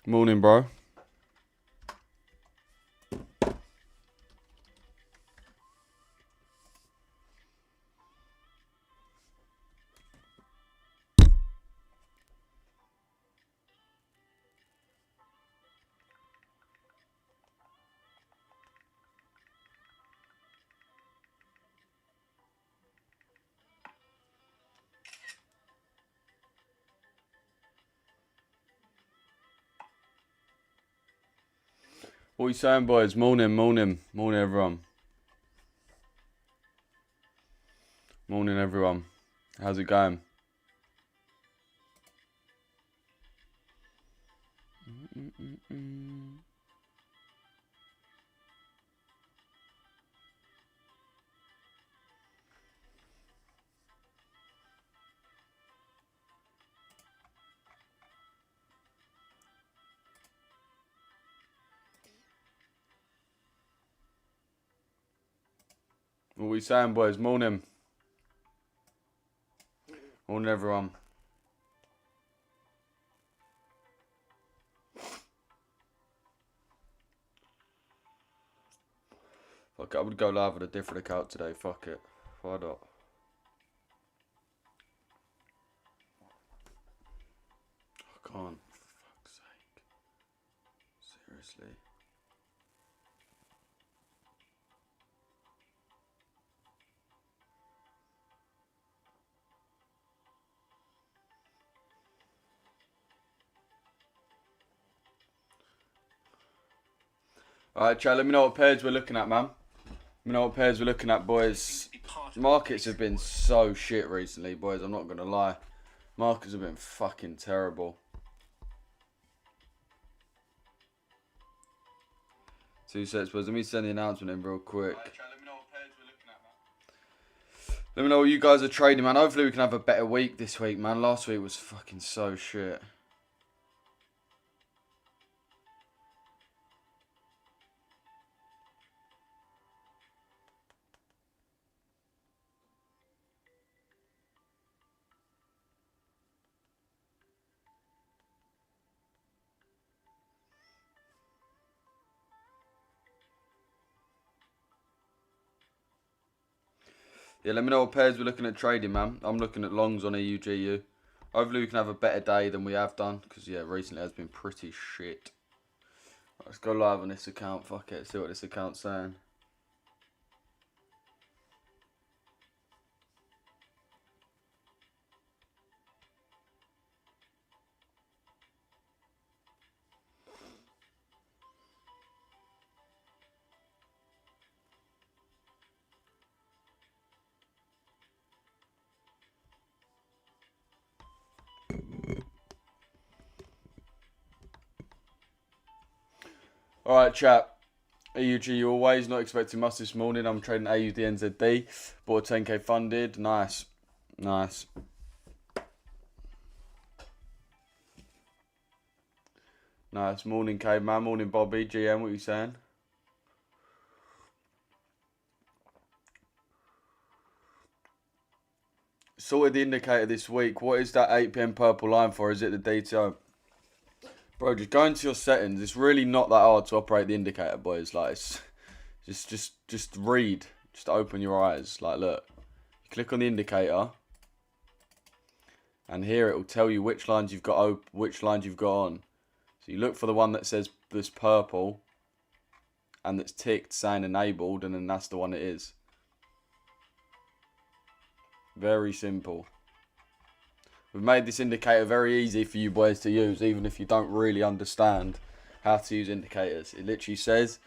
Morning, bro. What you saying, boys? Morning, morning. Morning, everyone. Morning, everyone. How's it going? What we saying, boys? Morning. Morning, everyone. Fuck it, I would go live with a different account today. Fuck it. Why not? I can't. For fuck's sake. Seriously. Alright, chat, let me know what pairs we're looking at, man. Let me know what pairs we're looking at, boys. Markets have been so shit recently, boys. I'm not going to lie. Markets have been fucking terrible. 2 sets, boys. Let me send the announcement in real quick. Right, chat, let me know what pairs we're looking at, man. Let me know what you guys are trading, man. Hopefully we can have a better week this week, man. Last week was fucking so shit. Yeah, let me know what pairs we're looking at trading, man. I'm looking at longs on EUGU. Hopefully we can have a better day than we have done. Because, yeah, recently has been pretty shit. Right, let's go live on this account. Fuck it. See what this account's saying. Alright, chat. EUG always, not expecting much this morning. I'm trading AUDNZD. Bought a 10k funded. Nice. Nice. Nice. Morning, K-Man. Morning, Bobby. GM, what are you saying? Sorted the indicator this week. What is that 8 PM purple line for? Is it the DTO? Bro, just go into your settings. It's really not that hard to operate the indicator, boys. Like, it's just read. Just open your eyes. Like, look. You click on the indicator, and here it will tell you which lines you've got which lines you've got on. So you look for the one that says this purple, and that's ticked saying enabled, and then that's the one it is. Very simple. We've made this indicator very easy for you boys to use, even if you don't really understand how to use indicators. It literally says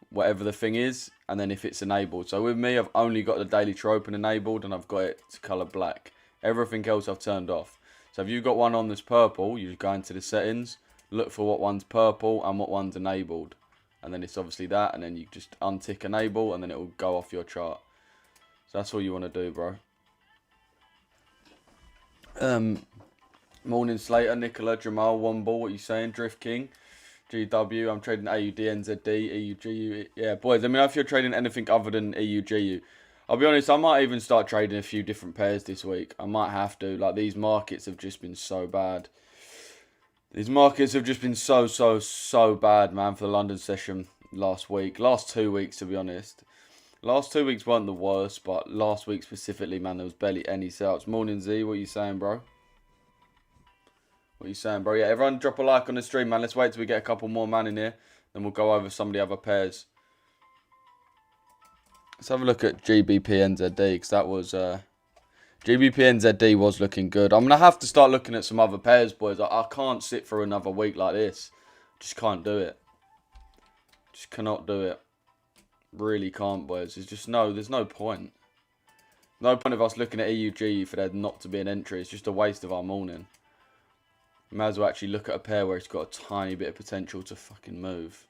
whatever the thing is, and then if it's enabled. So with me, I've only got the daily trope enabled, and I've got it to colour black. Everything else I've turned off. So if you've got one on that's purple, you just go into the settings, look for what one's purple and what one's enabled. And then it's obviously that, and then you just untick enable, and then it will go off your chart. So that's all you want to do, bro. Morning Slater, Nicola, Jamal, Womble, what are you saying? Drift King, GW, I'm trading AUD, NZD, EUGU. Yeah, boys, let me know if you're trading anything other than EUGU. I'll be honest, I might even start trading a few different pairs this week. I might have to. Like, these markets have just been so bad. These markets have just been so bad, man, for the London session last week. Last 2 weeks, to be honest. Last 2 weeks weren't the worst, but last week specifically, man, there was barely any sales. Morning, Z. What are you saying, bro? What are you saying, bro? Yeah, everyone drop a like on the stream, man. Let's wait till we get a couple more man in here. Then we'll go over some of the other pairs. Let's have a look at GBP-NZD, because that was... GBP-NZD was looking good. I'm going to have to start looking at some other pairs, boys. I can't sit through another week like this. Just can't do it. Just cannot do it. Really can't, boys. There's no point. No point of us looking at EUG for there not to be an entry. It's just a waste of our morning. May as well actually look at a pair where it's got a tiny bit of potential to fucking move.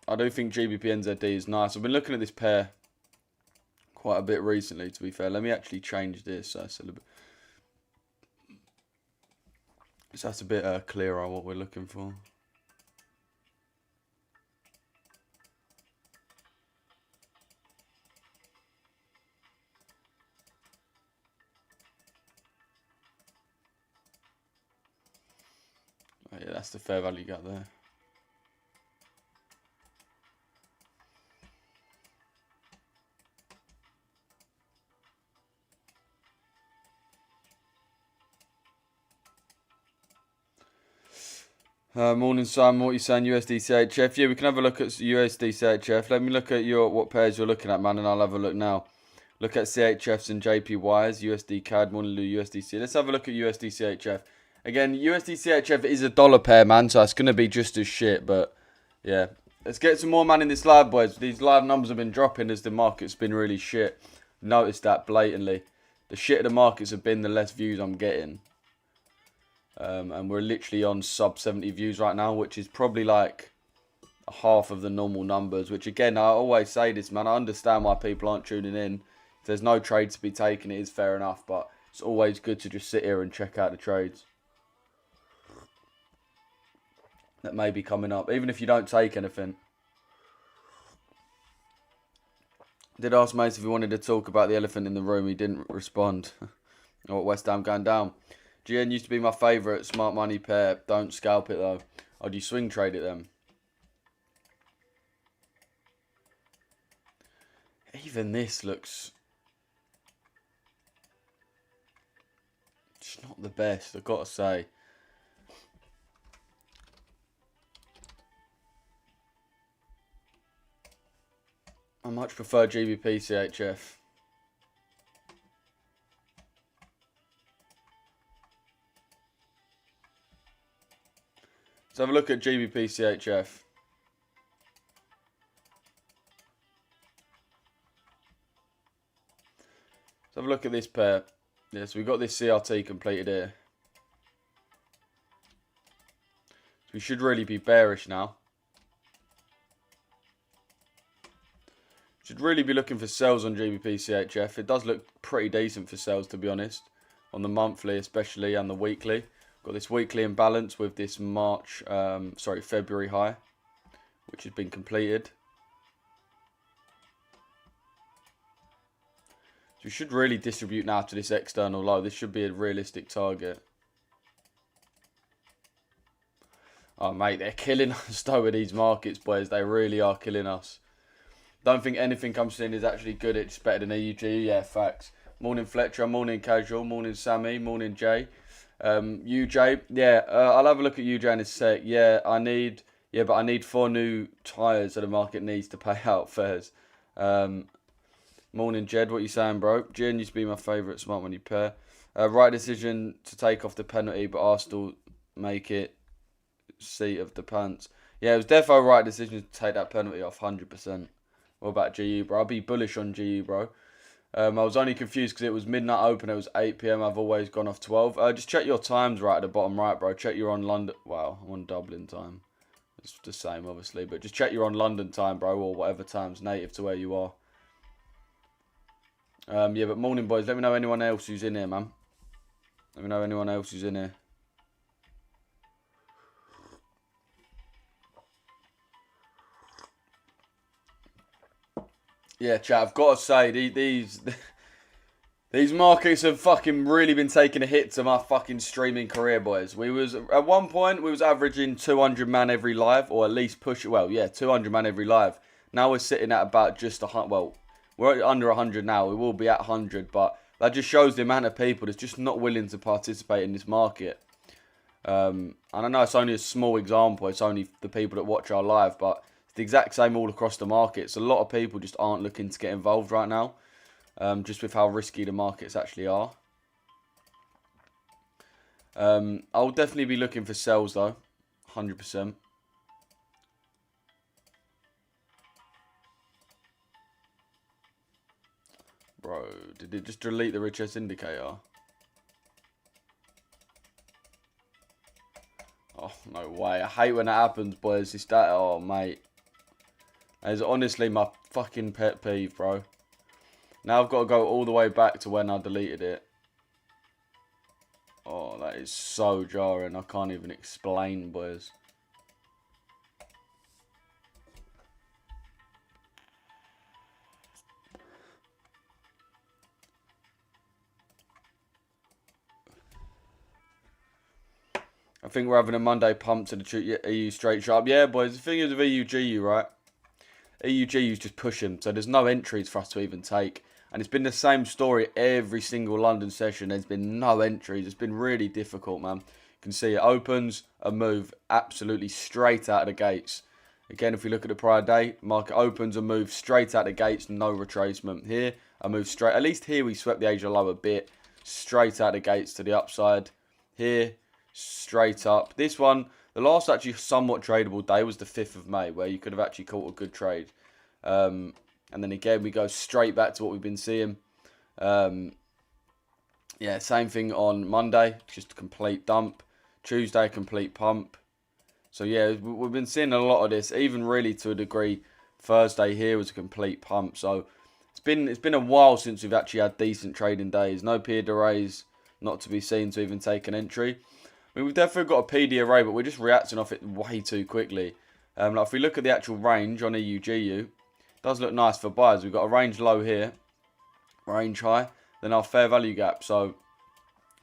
I do think GBP-NZD is nice. I've been looking at this pair quite a bit recently, to be fair. Let me actually change this so it's a little bit... So that's a bit clearer what we're looking for. Oh, yeah, that's the fair value gap there. Morning, Simon. What are you saying? USD CHF. Yeah, we can have a look at USD CHF. Let me look at what pairs you're looking at, man, and I'll have a look now. Look at CHFs and JPYs, USD CAD, Morning Lou, USDC. Let's have a look at USD CHF. Again, USD CHF is a dollar pair, man, so it's going to be just as shit, but yeah. Let's get some more, man, in this live, boys. These live numbers have been dropping as the market's been really shit. Notice that blatantly. The shitter the markets have been, the less views I'm getting. And we're literally on sub 70 views right now, which is probably like half of the normal numbers, which again, I always say this, man, I understand why people aren't tuning in. If there's no trades to be taken, it is fair enough, but it's always good to just sit here and check out the trades that may be coming up, even if you don't take anything. Did ask Mace if he wanted to talk about the elephant in the room. He didn't respond. Oh, West Ham going down. GN used to be my favourite smart money pair. Don't scalp it though. Or do you swing trade it then? Even this looks... It's not the best, I've got to say. I much prefer GBP CHF. Let's have a look at GBP CHF. Let's have a look at this pair. Yeah, so we've got this CRT completed here. So we should really be bearish now. Should really be looking for sells on GBP CHF. It does look pretty decent for sells, to be honest. On the monthly especially and the weekly. Got this weekly imbalance with this February high, which has been completed. So we should really distribute now to this external low. This should be a realistic target. Oh, mate, they're killing us though with these markets, boys. They really are killing us. Don't think anything comes in is actually good. It's better than EUG. Yeah, facts. Morning, Fletcher. Morning, Casual. Morning, Sammy. Morning, Jay. UJ, yeah, I'll have a look at UJ in a sec. Yeah, but I need 4 new tyres that the market needs to pay out fares. Morning, Jed, what you saying, bro? Jin used to be my favourite smart money pair. Right decision to take off the penalty, but Arsenal make it seat of the pants. Yeah, it was definitely right decision to take that penalty off, 100%. What about GU, bro? I'll be bullish on GU, bro. I was only confused because it was midnight open. It was 8 PM. I've always gone off 12. Just check your times right at the bottom right, bro. Check you're on London. Wow, I'm on Dublin time. It's the same, obviously. But just check you're on London time, bro, or whatever time's native to where you are. Yeah, but morning, boys. Let me know anyone else who's in here, man. Let me know anyone else who's in here. Yeah, chat, I've got to say, these markets have fucking really been taking a hit to my fucking streaming career, boys. We was, at one point, we was averaging 200 man every live, or at least push, well, yeah, 200 man every live. Now we're sitting at about just, well, we're under 100 now. We will be at 100, but that just shows the amount of people that's just not willing to participate in this market. And I know it's only a small example. It's only the people that watch our live, but it's the exact same all across the markets. A lot of people just aren't looking to get involved right now. Just with how risky the markets actually are. I'll definitely be looking for sells though, 100%. Bro, did it just delete the Richesse indicator? Oh, no way. I hate when that happens, boys. It's that, oh, mate. That is honestly my fucking pet peeve, bro. Now I've got to go all the way back to when I deleted it. Oh, that is so jarring. I can't even explain, boys. I think we're having a Monday pump to the EU straight sharp. Yeah, boys. The thing is with EUGU, right? EUGU's just pushing, so there's no entries for us to even take. And it's been the same story every single London session. There's been no entries. It's been really difficult, man. You can see it opens a move absolutely straight out of the gates. Again, if we look at the prior day, market opens a move straight out the gates, no retracement. Here, a move straight. At least here we swept the Asia low a bit. Straight out the gates to the upside. Here, straight up. This one, the last actually somewhat tradable day was the 5th of May, where you could have actually caught a good trade. And then again, we go straight back to what we've been seeing. Yeah, same thing on Monday, just a complete dump. Tuesday, complete pump. So yeah, we've been seeing a lot of this, even really to a degree. Thursday here was a complete pump. So it's been a while since we've actually had decent trading days. No P arrays, not to be seen to even take an entry. I mean, we've definitely got a PD array, but we're just reacting off it way too quickly. Like if we look at the actual range on EUGU, does look nice for buyers. We've got a range low here, range high, then our fair value gap. So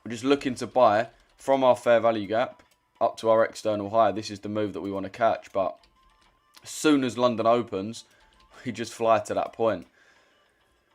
we're just looking to buy from our fair value gap up to our external high. This is the move that we want to catch. But as soon as London opens, we just fly to that point.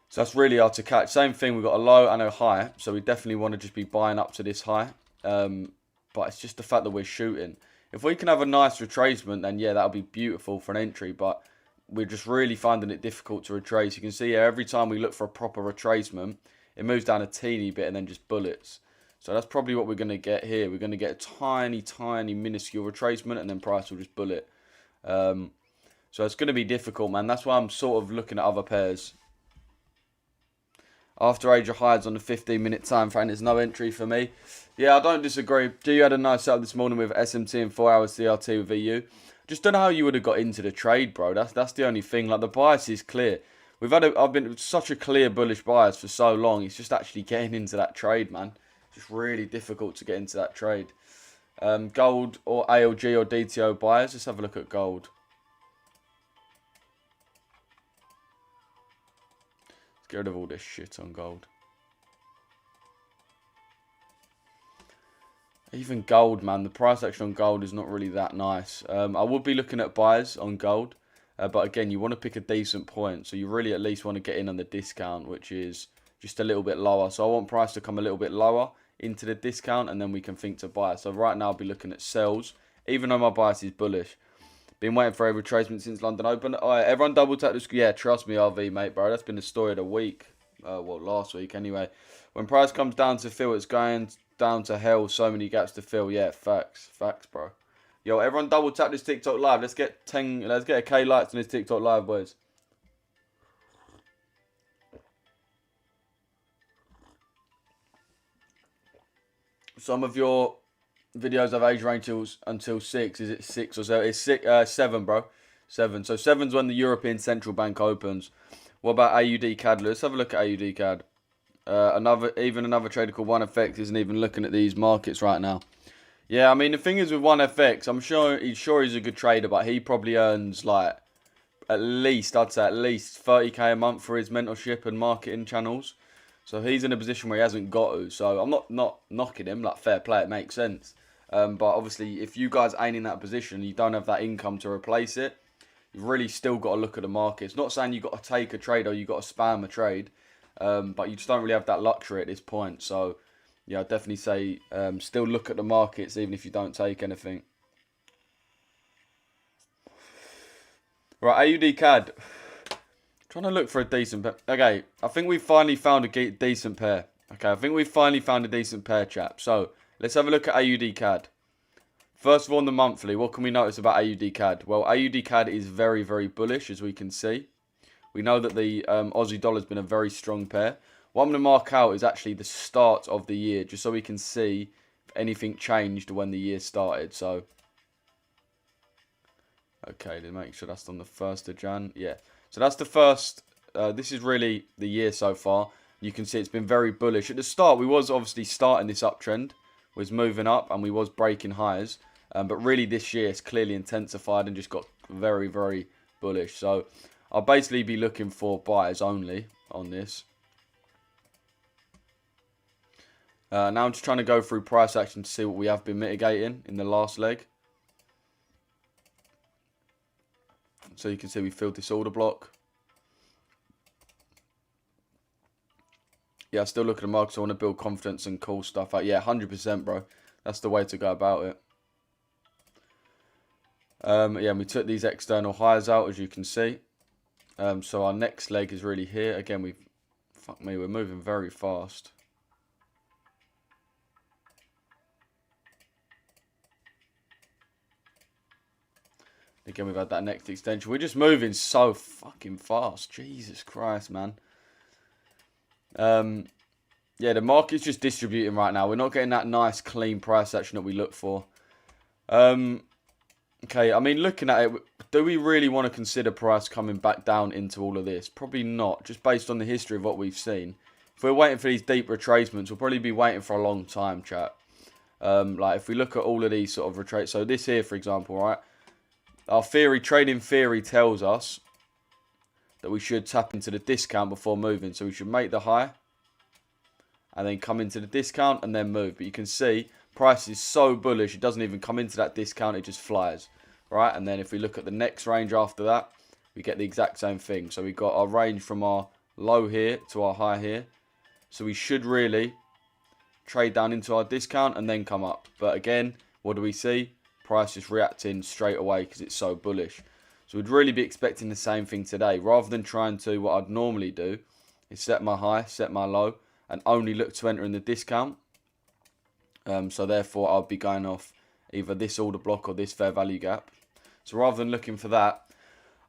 So that's really hard to catch. Same thing, we've got a low and a high. So we definitely want to just be buying up to this high. But it's just the fact that we're shooting. If we can have a nice retracement, then yeah, that'll be beautiful for an entry. But we're just really finding it difficult to retrace. You can see here, every time we look for a proper retracement, it moves down a teeny bit and then just bullets. So that's probably what we're going to get here. We're going to get a tiny, tiny, minuscule retracement and then price will just bullet. So it's going to be difficult, man. That's why I'm sort of looking at other pairs. After Asia hides on the 15-minute time frame, there's no entry for me. Yeah, I don't disagree. You had a nice setup this morning with SMT and 4 hours CRT with EU. Just don't know how you would have got into the trade, bro. That's the only thing. Like, the bias is clear. I've been such a clear bullish bias for so long. It's just actually getting into that trade, man. It's just really difficult to get into that trade. Gold or ALG or DTO buyers. Let's have a look at gold. Let's get rid of all this shit on gold. Even gold, man, the price action on gold is not really that nice. I would be looking at buys on gold. But again, you want to pick a decent point. So you really at least want to get in on the discount, which is just a little bit lower. So I want price to come a little bit lower into the discount, and then we can think to buy. So right now I'll be looking at sells, even though my bias is bullish. Been waiting for a retracement since London Open. All right, everyone double tap this. Yeah, trust me, RV, mate, bro. That's been the story of the week. Well, last week anyway. When price comes down to fill, it's going down to hell. So many gaps to fill. Yeah, facts, bro. Yo, everyone double tap this TikTok live. Let's get a K likes on this TikTok live, boys. Some of your videos have age range until 6. Is it 6 or 7? It's 7, bro. 7. So 7's when the European Central Bank opens. What about AUD CAD? Let's have a look at AUD CAD. Another trader called OneFX isn't even looking at these markets right now. Yeah, I mean, the thing is with OneFX, I'm sure he's a good trader, but he probably earns like at least, I'd say at least 30k a month for his mentorship and marketing channels. So he's in a position where he hasn't got to. So I'm not knocking him, like fair play, it makes sense. But obviously, if you guys ain't in that position, you don't have that income to replace it, you've really still got to look at the market. It's not saying you've got to take a trade or you've got to spam a trade, but you just don't really have that luxury at this point. So, yeah, I'd definitely say still look at the markets even if you don't take anything. Right, AUD CAD. Trying to look for a decent pair. Okay, I think we finally found a decent pair. Okay, I think we finally found a decent pair, chap. So, let's have a look at AUD CAD. First of all, on the monthly, what can we notice about AUD CAD? Well, AUD CAD is very, very bullish, as we can see. We know that the Aussie dollar has been a very strong pair. What I'm going to mark out is actually the start of the year, just so we can see if anything changed when the year started. So, okay, then make sure that's on the 1st of Jan. Yeah, so that's the first. This is really the year so far. You can see it's been very bullish. At the start, we was obviously starting this uptrend, was moving up, and we was breaking highs. But really this year it's clearly intensified and just got very, very bullish. So I'll basically be looking for buyers only on this. Now I'm just trying to go through price action to see what we have been mitigating in the last leg. So you can see we filled this order block. Yeah, I still look at the market, so I want to build confidence and call stuff out. Yeah, 100%, bro. That's the way to go about it. Yeah, and we took these external highs out, as you can see. So our next leg is really here. Again, we're moving very fast. Again, we've had that next extension. We're just moving so fucking fast. Jesus Christ, man. Yeah, the market's just distributing right now. We're not getting that nice, clean price action that we look for. Okay, I mean, looking at it, do we really want to consider price coming back down into all of this? Probably not, just based on the history of what we've seen. If we're waiting for these deep retracements, we'll probably be waiting for a long time, chat. Like, if we look at all of these sort of retrace, so this here, for example, right? Our theory, trading theory tells us that we should tap into the discount before moving. So we should make the high and then come into the discount and then move. But you can see price is so bullish, it doesn't even come into that discount, it just flies. Right, and then if we look at the next range after that, we get the exact same thing. So we've got our range from our low here to our high here. So we should really trade down into our discount and then come up. But again, what do we see? Price is reacting straight away because it's so bullish. So we'd really be expecting the same thing today. Rather than trying to, what I'd normally do is set my high, set my low, and only look to enter in the discount. So therefore, I'll be going off either this order block or this fair value gap. So rather than looking for that,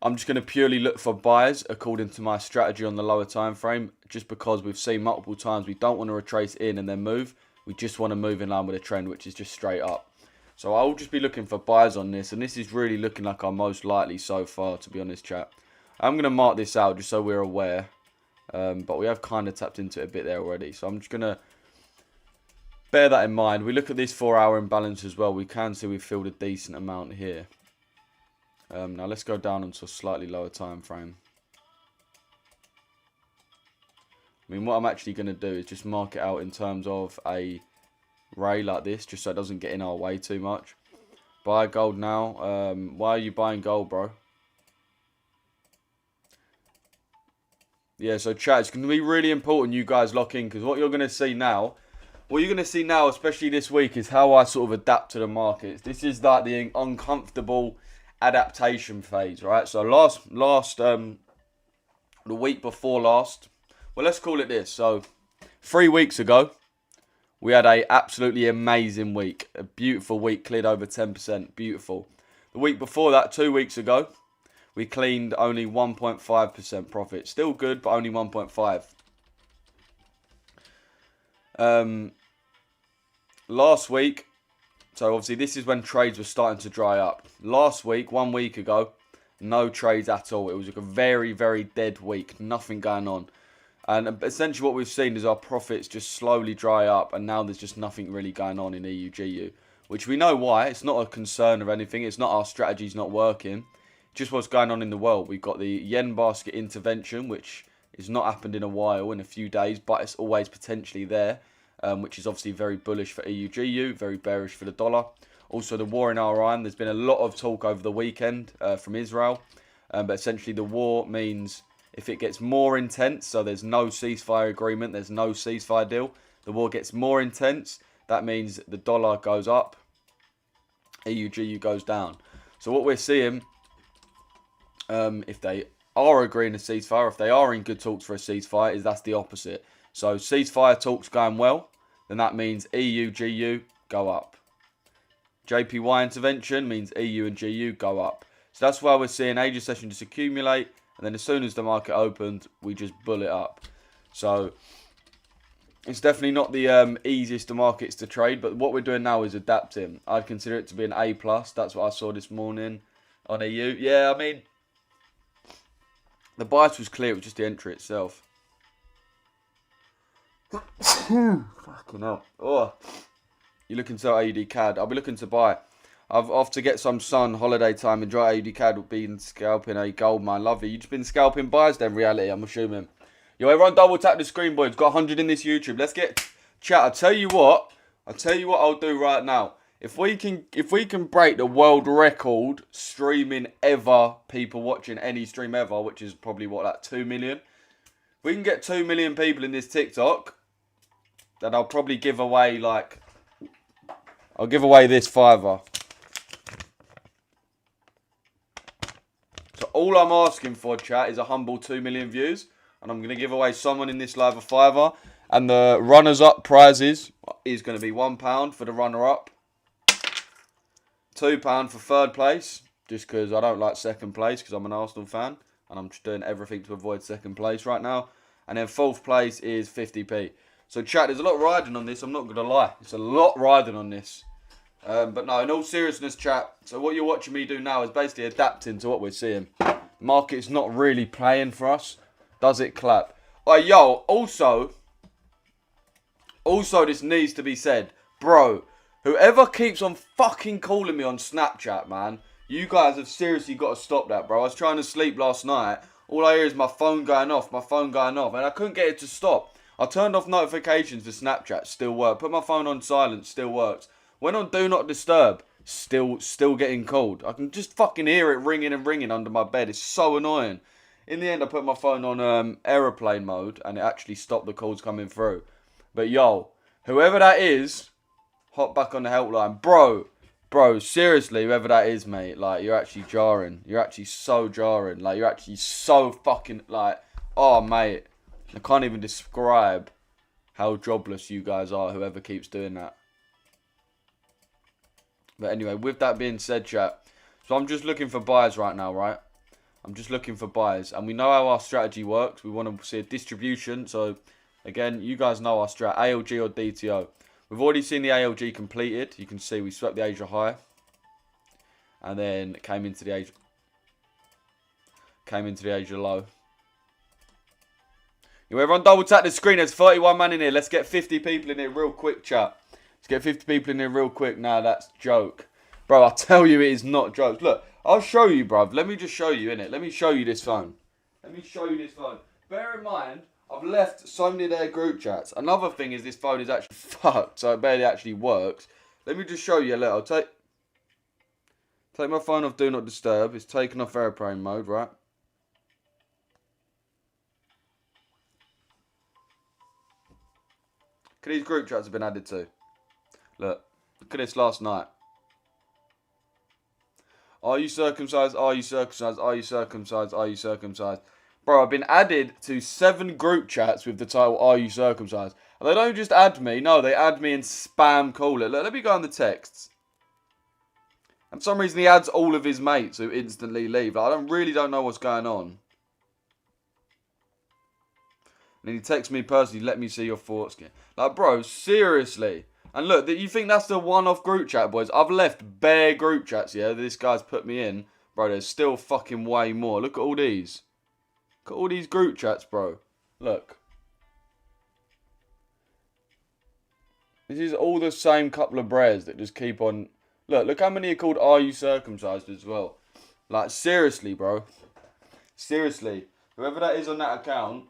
I'm just going to purely look for buys according to my strategy on the lower time frame. Just because we've seen multiple times, we don't want to retrace in and then move. We just want to move in line with a trend, which is just straight up. So I'll just be looking for buys on this, and this is really looking like our most likely so far, to be honest, chat. I'm going to mark this out just so we're aware, but we have kind of tapped into it a bit there already. So I'm just going to bear that in mind. We look at this 4-hour imbalance as well. We can see we've filled a decent amount here. Now let's go down onto a slightly lower time frame. I mean, what I'm actually going to do is just mark it out in terms of a ray like this, just so it doesn't get in our way too much. Buy gold now. Why are you buying gold, bro? Yeah, so chat, it's going to be really important you guys lock in, because what you're going to see now, especially this week, is how I sort of adapt to the markets. This is like the uncomfortable adaptation phase, right? So the week before last, well, let's call it this. So 3 weeks ago, we had a absolutely amazing week. A beautiful week, cleared over 10%. Beautiful. The week before that, 2 weeks ago, we cleaned only 1.5% profit. Still good, but only 1.5. Last week, so obviously this is when trades were starting to dry up. Last week, 1 week ago, no trades at all. It was like a very, very dead week. Nothing going on. And essentially what we've seen is our profits just slowly dry up, and now there's just nothing really going on in EUGU, which we know why. It's not a concern or anything. It's not our strategy's not working. just what's going on in the world. We've got the yen basket intervention, which has not happened in a while, in a few days, but it's always potentially there, which is obviously very bullish for EU-GU, very bearish for the dollar. Also, the war in Iran. There's been a lot of talk over the weekend from Israel, but essentially the war means if it gets more intense, so there's no ceasefire agreement, there's no ceasefire deal, the war gets more intense, that means the dollar goes up, EU-GU goes down. So what we're seeing, if they are agreeing a ceasefire, if they are in good talks for a ceasefire, is that's the opposite. So ceasefire talks going well, then that means EU-GU go up. JPY intervention means EU and GU go up. So that's why we're seeing Asia session just accumulate, and then as soon as the market opened, we just bull it up. So it's definitely not the easiest of markets to trade, but what we're doing now is adapting. I'd consider it to be an A+. That's what I saw this morning on EU. Yeah, I mean, the bias was clear. It was just the entry itself. Fucking hell. Oh, you're looking to sell AUD CAD. I'll be looking to buy. I've off to get some sun, holiday time, enjoy AUD CAD. We've been scalping a gold mine. Lovely. You've just been scalping buys then, reality, I'm assuming. Yo, everyone double tap the screen, boys. Got 100 in this YouTube. Let's get chat. I'll tell you what I'll do right now. If we can break the world record streaming ever, people watching any stream ever, which is probably what, like 2 million. If we can get 2 million people in this TikTok, then I'll probably give away I'll give away this $5. So all I'm asking for, chat, is a humble 2 million views. And I'm going to give away someone in this live a $5. And the runners-up prizes is going to be £1 for the runner-up. £2 for third place. Just because I don't like second place because I'm an Arsenal fan. And I'm just doing everything to avoid second place right now. And then fourth place is 50p. So chat, there's a lot riding on this. I'm not going to lie. It's a lot riding on this. But no, in all seriousness, chat. So what you're watching me do now is basically adapting to what we're seeing. Market's not really playing for us. Does it clap? Alright, yo, also this needs to be said. Bro, whoever keeps on fucking calling me on Snapchat, man, you guys have seriously got to stop that, bro. I was trying to sleep last night. All I hear is my phone going off, and I couldn't get it to stop. I turned off notifications for Snapchat, still worked. Put my phone on silent, still works. Went on Do Not Disturb, still getting called. I can just fucking hear it ringing and ringing under my bed. It's so annoying. In the end, I put my phone on aeroplane mode, and it actually stopped the calls coming through. But yo, whoever that is, hop back on the helpline. Bro, seriously, whoever that is, mate, like, you're actually jarring. You're actually so jarring. Like, you're actually so fucking, like, oh, mate. I can't even describe how jobless you guys are, whoever keeps doing that. But anyway, with that being said, chat, so I'm just looking for buyers right now, right? I'm just looking for buyers. And we know how our strategy works. We want to see a distribution. So, again, you guys know our strat, ALG or DTO. We've already seen the ALG completed. You can see we swept the Asia high. And then came into the Asia low. You everyone double tap the screen. There's 31 man in here. Let's get 50 people in here real quick, chat. Let's get 50 people in here real quick. Nah, that's joke. Bro, I'll tell you it is not jokes. Look, I'll show you, bruv. Let me just show you, innit? Let me show you this phone. Bear in mind, I've left so many of their group chats. Another thing is this phone is actually fucked, so it barely actually works. Let me just show you a little. Take my phone off Do Not Disturb. It's taken off airplane mode, right? Look at these group chats have been added to. Look at this last night. Are you circumcised? Are you circumcised? Are you circumcised? Are you circumcised? Bro, I've been added to 7 group chats with the title, Are you circumcised? And they don't just add me. No, they add me and spam call it. Look, let me go on the texts. And for some reason, he adds all of his mates who instantly leave. Like, I really don't know what's going on. And then he texts me personally, let me see your foreskin. Like, bro, seriously. And look, you think that's the one-off group chat, boys? I've left bare group chats, yeah, this guy's put me in. Bro, there's still fucking way more. Look at all these. Look at all these group chats, bro. Look. This is all the same couple of bres that just keep on... Look how many are called Are You Circumcised as well. Like, seriously, bro. Seriously. Whoever that is on that account,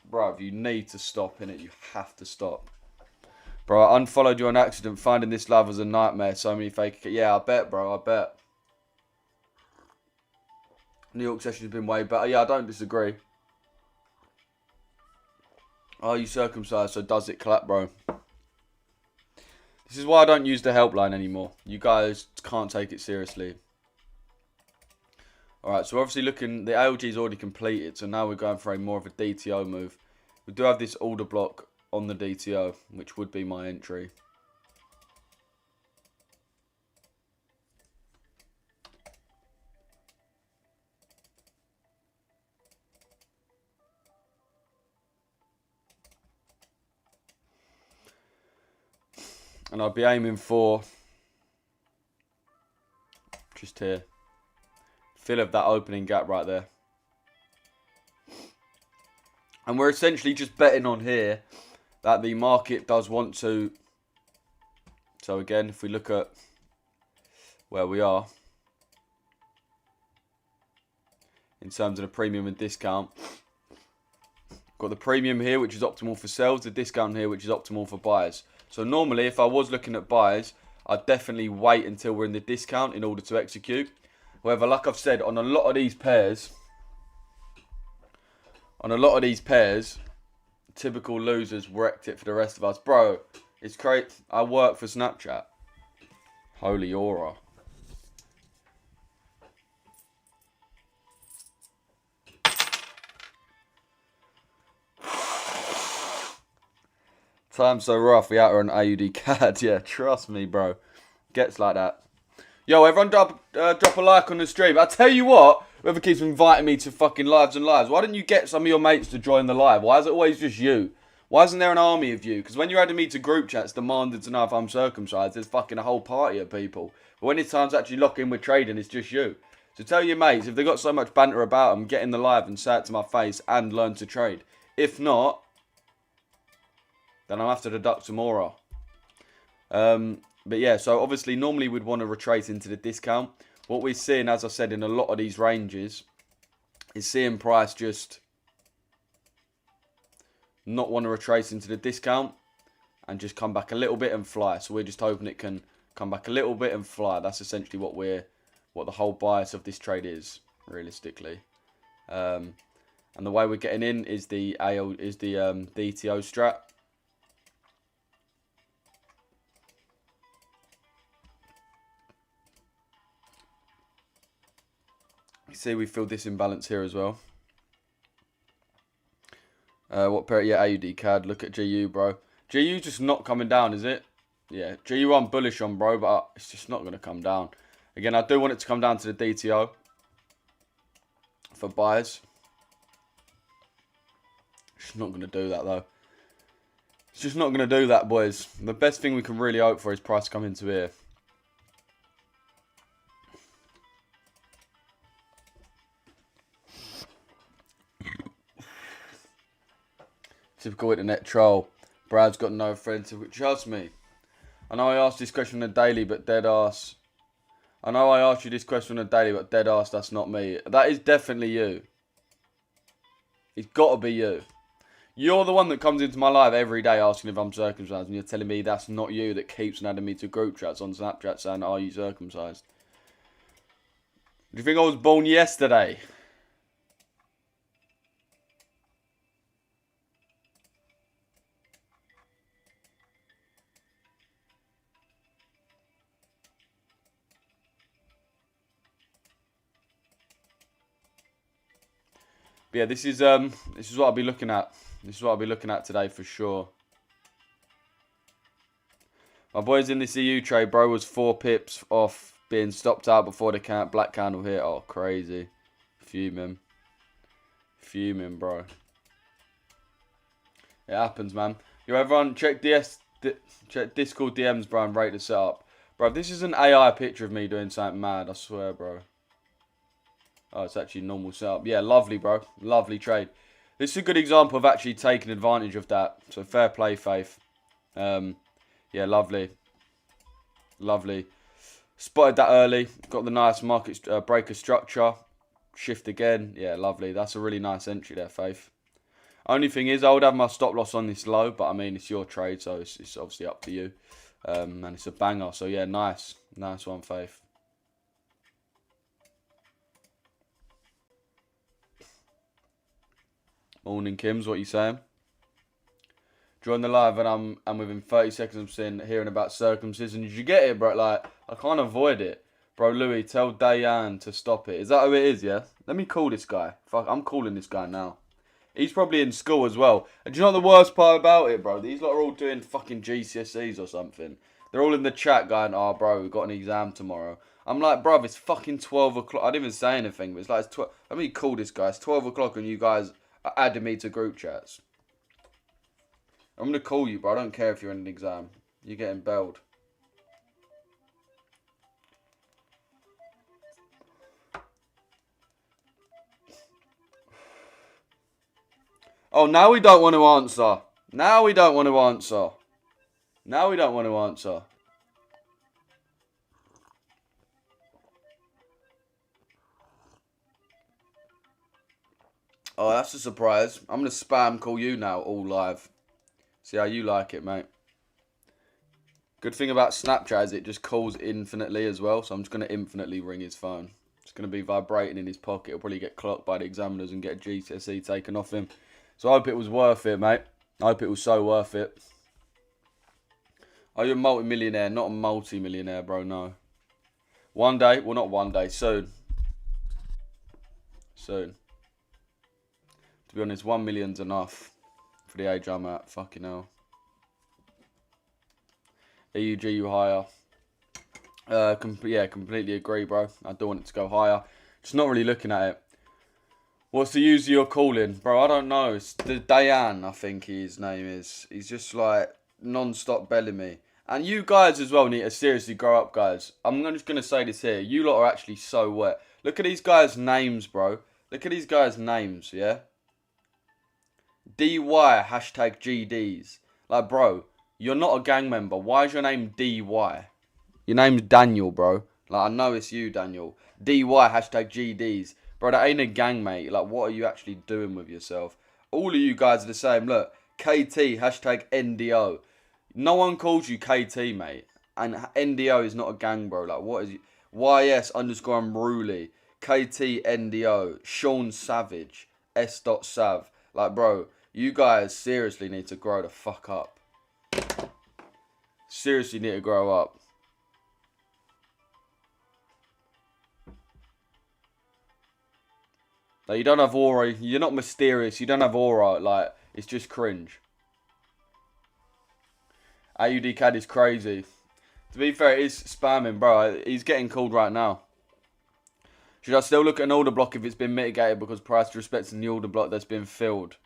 bro, you need to stop, innit? You have to stop. Bro, I unfollowed you on accident. Finding this live was a nightmare. So many fake... Yeah, I bet, bro. I bet. New York session's been way better. Yeah, I don't disagree. Are you circumcised? So does it clap, bro? This is why I don't use the helpline anymore. You guys can't take it seriously. Alright, so obviously looking... The ALG is already completed. So now we're going for a more of a DTO move. We do have this order block on the DTO, which would be my entry. And I'd be aiming for just here. Fill of that opening gap right there. And we're essentially just betting on here that the market does want to. So again, if we look at where we are in terms of the premium and discount, got the premium here, which is optimal for sellers, the discount here, which is optimal for buyers. So normally, if I was looking at buyers, I'd definitely wait until we're in the discount in order to execute. However, like I've said, on a lot of these pairs, typical losers wrecked it for the rest of us. Bro, it's great. I work for Snapchat. Holy aura. Time's so rough, we out are an AUD CAD. Yeah, trust me, bro. Gets like that. Yo, everyone drop a like on the stream. I tell you what, whoever keeps inviting me to fucking lives and lives, why don't you get some of your mates to join the live? Why is it always just you? Why isn't there an army of you? Because when you're adding me to group chats demanding to know if I'm circumcised, there's fucking a whole party of people. But when it's time to actually lock in with trading, it's just you. So tell your mates, if they've got so much banter about them, get in the live and say it to my face and learn to trade. If not, then I'll have to deduct some aura. But yeah, so obviously normally we'd want to retrace into the discount. What we're seeing, as I said, in a lot of these ranges, is seeing price just not want to retrace into the discount and just come back a little bit and fly. So we're just hoping it can come back a little bit and fly. That's essentially what the whole bias of this trade is, realistically. And the way we're getting in is the DTO strat. You see, we filled this imbalance here as well. What pair? Yeah, AUD CAD. Look at GU, bro. GU just not coming down, is it? Yeah, GU I'm bullish on, bro, but it's just not going to come down. Again, I do want it to come down to the DTO for buyers. It's not going to do that, though. It's just not going to do that, boys. The best thing we can really hope for is price come into here. Typical internet troll. Brad's got no friends to trust me. I know I asked this question on a daily, but dead ass. I know I asked you this question on a daily, but dead ass, that's not me. That is definitely you. It's got to be you. You're the one that comes into my live every day asking if I'm circumcised, and you're telling me that's not you that keeps adding me to group chats on Snapchat saying, are you circumcised? Do you think I was born yesterday? But yeah, this is what I'll be looking at. This is what I'll be looking at today for sure. My boys in this EU trade, bro, was 4 pips off being stopped out before the black candle hit. Oh, crazy. Fuming. Fuming, bro. It happens, man. Yo, everyone, check Discord DMs, bro, and rate the setup. Bro, this is an AI picture of me doing something mad, I swear, bro. Oh, it's actually normal setup. Yeah, lovely, bro. Lovely trade. This is a good example of actually taking advantage of that. So, fair play, Faith. Yeah, lovely. Lovely. Spotted that early. Got the nice market breaker structure. Shift again. Yeah, lovely. That's a really nice entry there, Faith. Only thing is, I would have my stop loss on this low, but I mean, it's your trade, so it's obviously up to you. And it's a banger. So yeah, nice. Nice one, Faith. Morning, Kims. What you saying? Join the live, and I'm within 30 seconds of hearing about circumcision. Did you get it, bro? Like, I can't avoid it. Bro, Louis, tell Diane to stop it. Is that who it is, yeah? Let me call this guy. Fuck, I'm calling this guy now. He's probably in school as well. And do you know what the worst part about it, bro? These lot are all doing fucking GCSEs or something. They're all in the chat going, oh, bro, we've got an exam tomorrow. I'm like, bro, it's fucking 12 o'clock. I didn't even say anything, but it's like, it's 12. Let me call this guy. It's 12 o'clock and you guys are adding me to group chats. I'm going to call you, bro. I don't care if you're in an exam. You're getting belled. Oh, now we don't want to answer. Now we don't want to answer. Now we don't want to answer. Oh, that's a surprise. I'm going to spam call you now, all live. See how you like it, mate. Good thing about Snapchat is it just calls infinitely as well. So I'm just going to infinitely ring his phone. It's going to be vibrating in his pocket. He'll probably get clocked by the examiners and get a GCSE taken off him. So I hope it was worth it, mate. I hope it was so worth it. Are you a multi-millionaire? Not a multi-millionaire, bro, no. One day. Well, not one day. Soon. Soon. To be honest, 1 million's enough for the age I'm at. Fucking hell. EUG, you higher. Yeah, completely agree, bro. I do want it to go higher. Just not really looking at it. What's the user you're calling? Bro, I don't know. It's the Diane, I think his name is. He's just like non-stop belling me. And you guys as well need to seriously grow up, guys. I'm just going to say this here. You lot are actually so wet. Look at these guys' names, bro. Look at these guys' names, yeah? DY, hashtag GDs. Like, bro, you're not a gang member. Why is your name DY? Your name's Daniel, bro. Like, I know it's you, Daniel. DY, hashtag GDs. Bro, that ain't a gang, mate. Like, what are you actually doing with yourself? All of you guys are the same. Look, KT, hashtag NDO. No one calls you KT, mate. And NDO is not a gang, bro. Like, what is you? YS underscore Unruly. KT NDO. Sean Savage. S.Sav. Like, bro, you guys seriously need to grow the fuck up. Seriously need to grow up. Like, you don't have aura. You're not mysterious. You don't have aura. Like, it's just cringe. AUD CAD is crazy. To be fair, it is spamming, bro. He's getting called right now. Should I still look at an order block if it's been mitigated because price respects the order block that's been filled?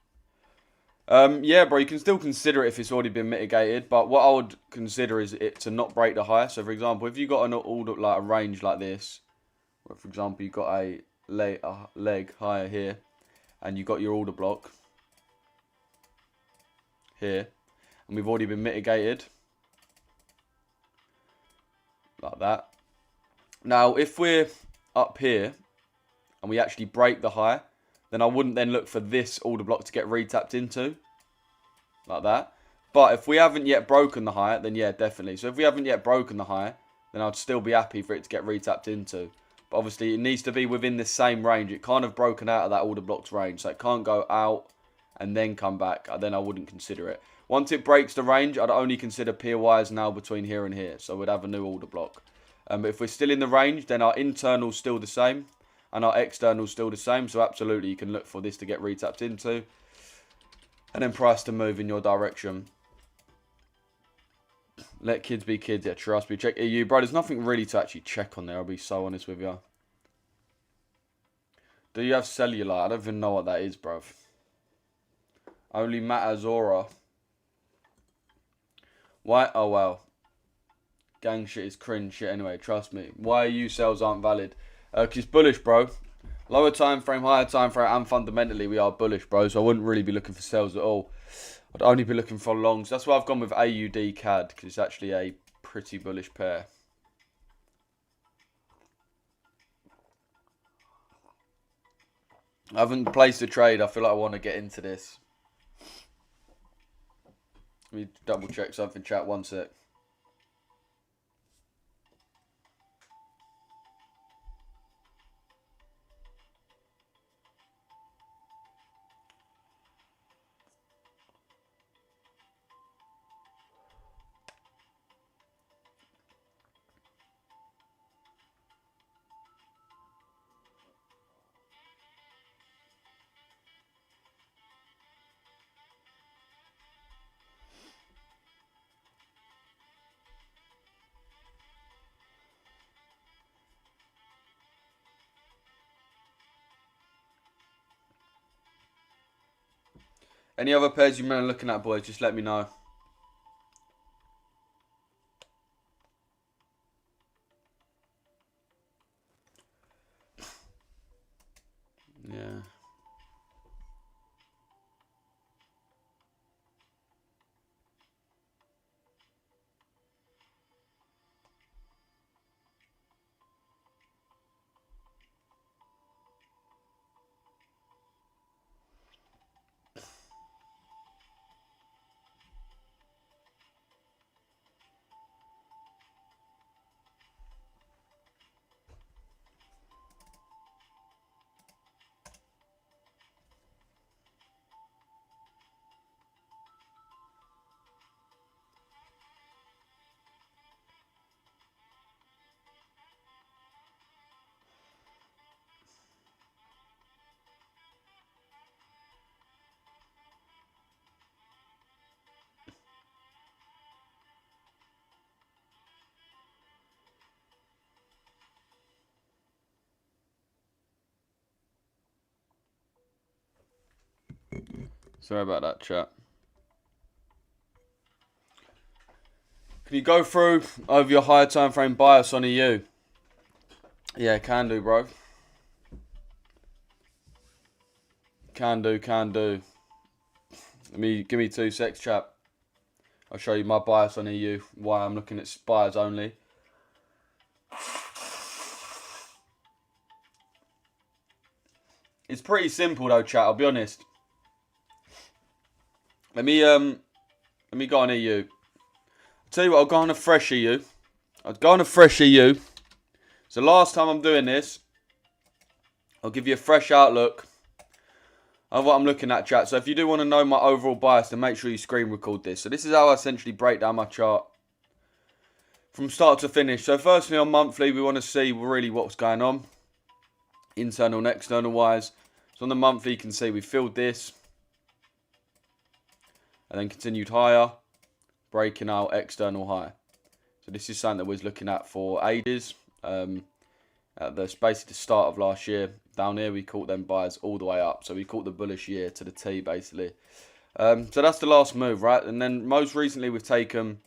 Yeah, bro, you can still consider it if it's already been mitigated. But what I would consider is it to not break the high. So, for example, if you got an order, like a range like this, where, for example, you got a leg higher here, and you got your order block here, and we've already been mitigated like that. Now, if we're up here and we actually break the high, then I wouldn't then look for this order block to get retapped into like that. But if we haven't yet broken the high, then yeah, definitely. So if we haven't yet broken the high, then I'd still be happy for it to get retapped into. But obviously, it needs to be within the same range. It can't have broken out of that order block's range. So it can't go out and then come back. Then I wouldn't consider it. Once it breaks the range, I'd only consider POIs now between here and here. So we'd have a new order block. But if we're still in the range, then our internal's still the same. And our external's still the same. So absolutely, you can look for this to get retapped into. And then price to move in your direction. Let kids be kids. Yeah, trust me. Check EU. Bro, there's nothing really to actually check on there. I'll be so honest with you. Do you have cellular? I don't even know what that is, bro. Only Matt Azora. Why? Oh, well. Gang shit is cringe shit anyway. Trust me. Why EU sales aren't valid? Because it's bullish, bro. Lower time frame, higher time frame, and fundamentally we are bullish, bro. So I wouldn't really be looking for sales at all. I'd only be looking for longs. That's why I've gone with AUD CAD, because it's actually a pretty bullish pair. I haven't placed a trade. I feel like I want to get into this. Let me double check something, chat. One sec. Any other pairs you're looking at, boys? Just let me know. Yeah. Sorry about that, chat. Can you go through over your higher time frame bias on EU? Yeah, can do, bro. Can do. Give me 2 secs, chat. I'll show you my bias on EU. Why I'm looking at buyers only. It's pretty simple though, chat. I'll be honest. Let me go on EU. I'll tell you what. I'll go on a fresh EU. So last time I'm doing this, I'll give you a fresh outlook of what I'm looking at, chat. So if you do want to know my overall bias, then make sure you screen record this. So this is how I essentially break down my chart from start to finish. So firstly on monthly, we want to see really what's going on, internal and external wise. So on the monthly, you can see we filled this and then continued higher, breaking our external high. So this is something that we was looking at for ages. At basically the start of last year, down here we caught them buys all the way up. So we caught the bullish year to the T basically. So that's the last move, right? And then most recently we've taken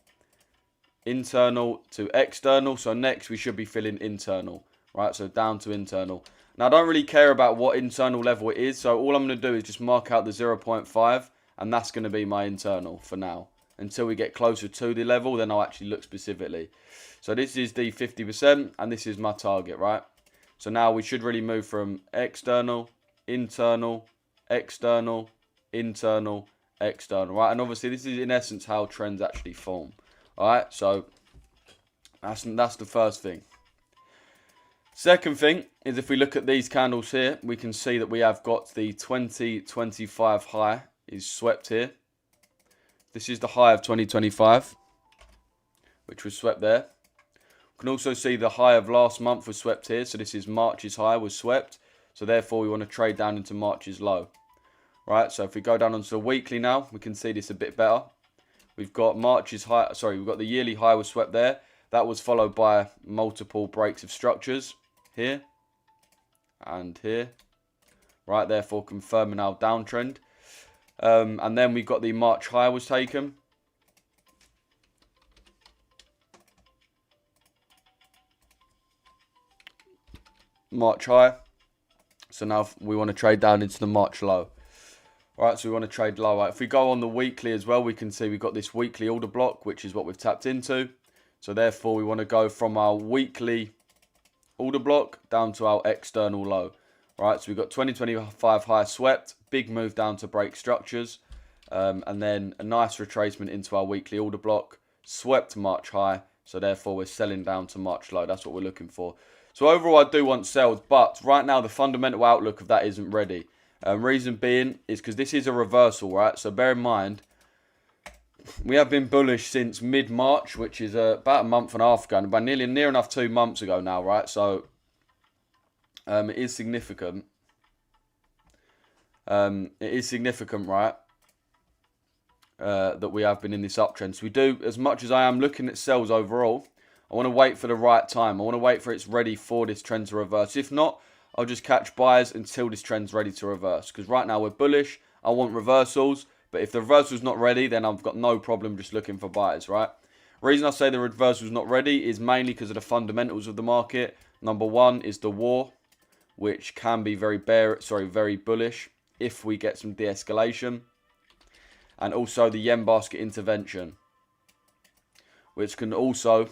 internal to external. So next we should be filling internal, right? So down to internal. Now I don't really care about what internal level it is. So all I'm going to do is just mark out the 0.5 and that's going to be my internal for now. Until we get closer to the level, then I'll actually look specifically. So this is the 50% and this is my target, right? So now we should really move from external, internal, external, internal, external, right? And obviously this is in essence how trends actually form, all right? So that's the first thing. Second thing is if we look at these candles here, we can see that we have got the 2025 high is swept here. This is the high of 2025, which was swept there. We can also see the high of last month was swept here. So this is March's high was swept. So therefore we want to trade down into March's low. Right, so if we go down onto the weekly now, we can see this a bit better. We've got March's high, we've got the yearly high was swept there. That was followed by multiple breaks of structures here and here. Right, therefore confirming our downtrend. And then we've got the March high was taken. March high. So now we want to trade down into the March low. Alright, so we want to trade low. Right, if we go on the weekly as well, we can see we've got this weekly order block, which is what we've tapped into. So therefore, we want to go from our weekly order block down to our external low. Right, so we've got 2025 high swept, big move down to break structures, and then a nice retracement into our weekly order block, swept March high, so therefore we're selling down to March low. That's what we're looking for. So overall, I do want sales, but right now the fundamental outlook of that isn't ready. Reason being is because this is a reversal, right? So bear in mind, we have been bullish since mid-March, which is about a month and a half ago, and about near enough 2 months ago now, right? So it is significant. It is significant, right? That we have been in this uptrend. So we do, as much as I am looking at sales overall, I want to wait for the right time. I want to wait for it's ready for this trend to reverse. If not, I'll just catch buyers until this trend's ready to reverse. Because right now we're bullish. I want reversals. But if the reversal's not ready, then I've got no problem just looking for buyers, right? The reason I say the reversal's not ready is mainly because of the fundamentals of the market. Number one is the war, which can be very bullish if we get some de-escalation. And also the yen basket intervention, which can also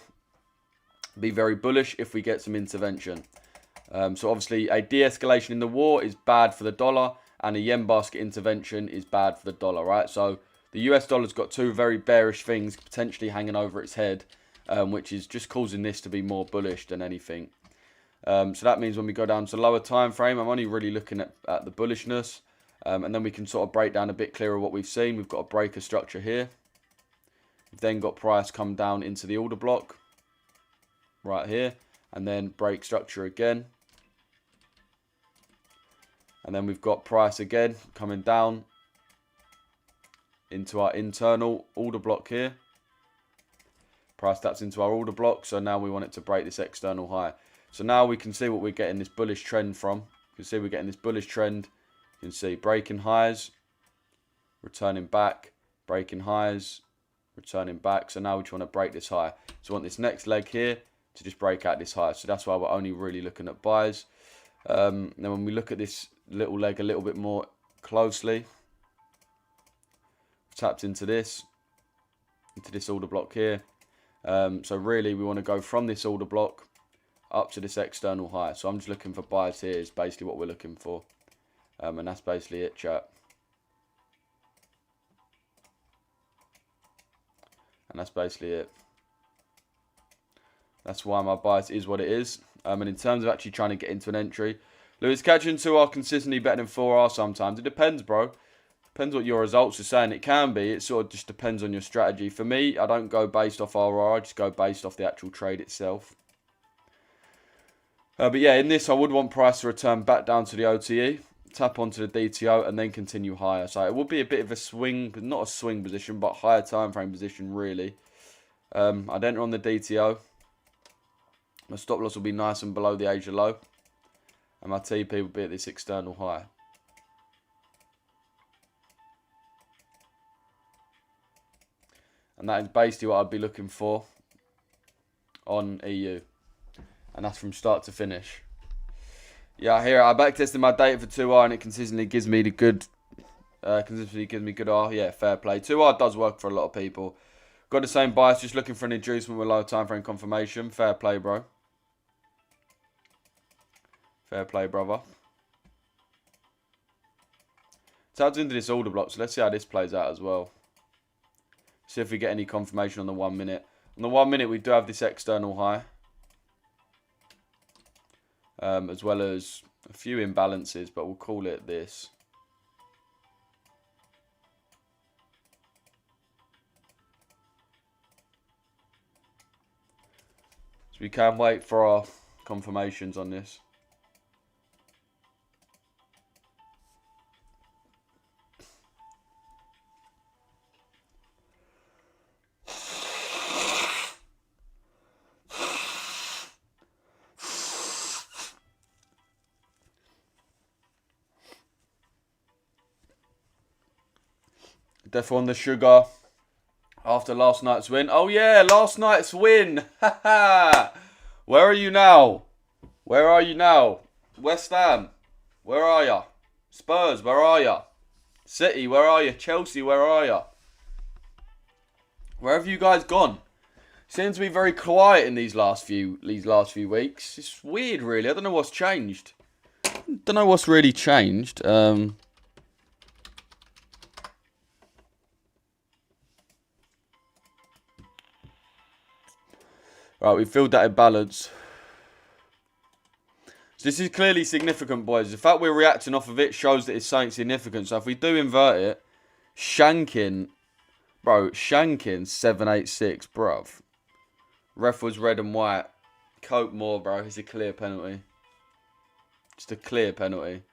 be very bullish if we get some intervention. So obviously a de-escalation in the war is bad for the dollar, and a yen basket intervention is bad for the dollar, right? So the US dollar's got two very bearish things potentially hanging over its head, which is just causing this to be more bullish than anything. So that means when we go down to lower time frame, I'm only really looking at the bullishness. And then we can sort of break down a bit clearer what we've seen. We've got a breaker structure here. We've then got price come down into the order block right here, and then break structure again. And then we've got price again coming down into our internal order block here. Price taps into our order block, so now we want it to break this external high. So now we can see what we're getting this bullish trend from. You can see we're getting this bullish trend. You can see breaking highs, returning back, breaking highs, returning back. So now we just want to break this high. So we want this next leg here to just break out this high. So that's why we're only really looking at buys. Then when we look at this little leg a little bit more closely, tapped into this order block here. So really we want to go from this order block up to this external high. So I'm just looking for buys here is basically what we're looking for. And that's basically it, chat. And that's basically it. That's why my bias is what it is. And in terms of actually trying to get into an entry, Lewis, catching 2 are consistently better than 4 are sometimes. It depends, bro. Depends what your results are saying. It can be. It sort of just depends on your strategy. For me, I don't go based off RR. I just go based off the actual trade itself. But yeah, in this, I would want price to return back down to the OTE. Tap onto the DTO and then continue higher. So it would be a bit of a swing, not a swing position, but higher time frame position really. I'd enter on the DTO. My stop loss will be nice and below the Asia low. And my TP will be at this external high. And that is basically what I'd be looking for on EU. And that's from start to finish. Yeah, I hear it. I backtested my data for 2R and it consistently gives me the good, R. Yeah, fair play. 2R does work for a lot of people. Got the same bias, just looking for an inducement with low time frame confirmation. Fair play, bro. Fair play, brother. Tapped into this order block, so let's see how this plays out as well. See if we get any confirmation on the 1 minute. On the 1 minute, we do have this external high. As well as a few imbalances, but we'll call it this. So we can wait for our confirmations on this. Death on the sugar after last night's win. Oh yeah, last night's win. Where are you now? Where are you now? West Ham, where are ya? Spurs, where are ya? City, where are you? Chelsea, where are ya? Where have you guys gone? Seems to be very quiet in these last few weeks. It's weird, really. I don't know what's changed. don't know what's really changed. Right, we filled that imbalance. So this is clearly significant, boys. The fact we're reacting off of it shows that it's something significant. So if we do invert it, shanking, bro, shanking 786, bruv. Ref was red and white. Cope more, bro. It's a clear penalty. Just a clear penalty.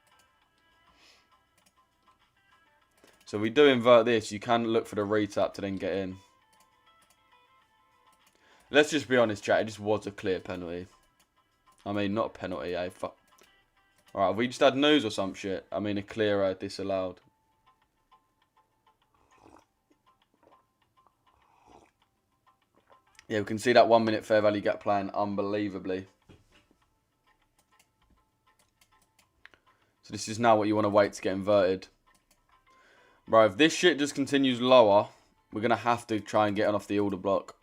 So if we do invert this, you can look for the retap to then get in. Let's just be honest, chat. It just was a clear penalty. I mean, not a penalty, eh? Fuck. Alright, have we just had news or some shit? I mean, a clear disallowed. Yeah, we can see that 1 minute fair value gap playing unbelievably. So this is now what you want to wait to get inverted. Bro, if this shit just continues lower, we're going to have to try and get on off the order block.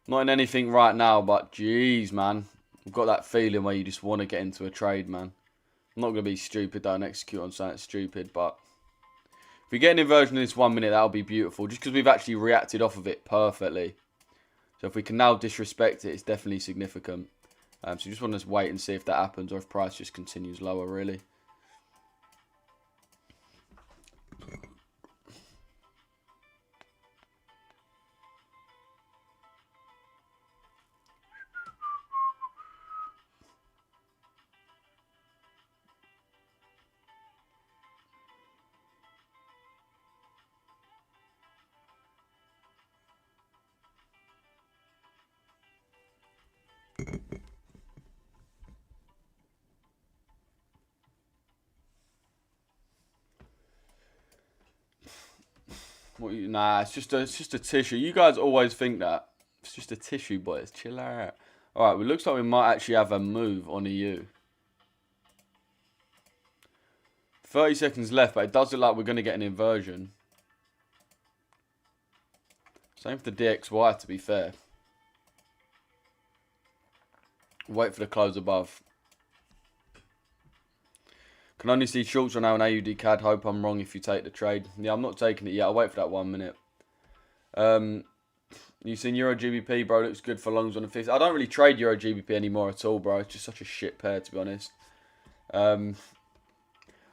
Not in anything right now, but jeez, man. I've got that feeling where you just want to get into a trade, man. I'm not going to be stupid, don't execute on something stupid, but if we get an inversion in this 1 minute, that'll be beautiful. Just because we've actually reacted off of it perfectly. So if we can now disrespect it, it's definitely significant. So you just want to wait and see if that happens or if price just continues lower, really. Nah, it's just a tissue. You guys always think that. It's just a tissue, boys. Chill out. Alright, it looks like we might actually have a move on EU. 30 seconds left, but it does look like we're going to get an inversion. Same for the DXY, to be fair. Wait for the close above. Can only see shorts right now on AUD CAD. Hope I'm wrong if you take the trade. Yeah, I'm not taking it yet. I'll wait for that 1 minute. You seen Euro GBP, bro? Looks good for longs on the 5th. I don't really trade Euro GBP anymore at all, bro. It's just such a shit pair, to be honest.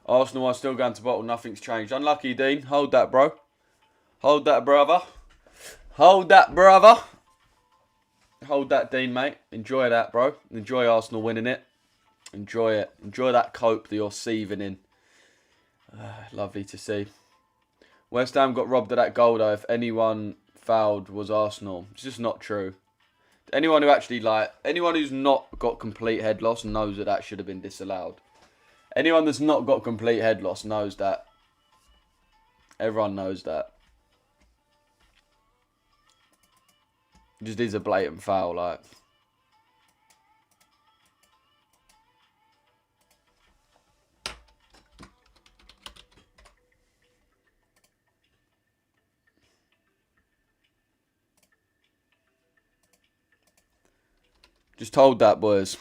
Arsenal are still going to bottle. Nothing's changed. Unlucky, Dean. Hold that, bro. Hold that, brother. Hold that, brother. Hold that, Dean, mate. Enjoy that, bro. Enjoy Arsenal winning it. Enjoy it. Enjoy that cope that you're seething in. Lovely to see. West Ham got robbed of that goal, though. If anyone fouled, was Arsenal. It's just not true. Anyone who actually, anyone who's not got complete head loss knows that that should have been disallowed. Anyone that's not got complete head loss knows that. Everyone knows that. It just is a blatant foul, like. Just hold that, boys.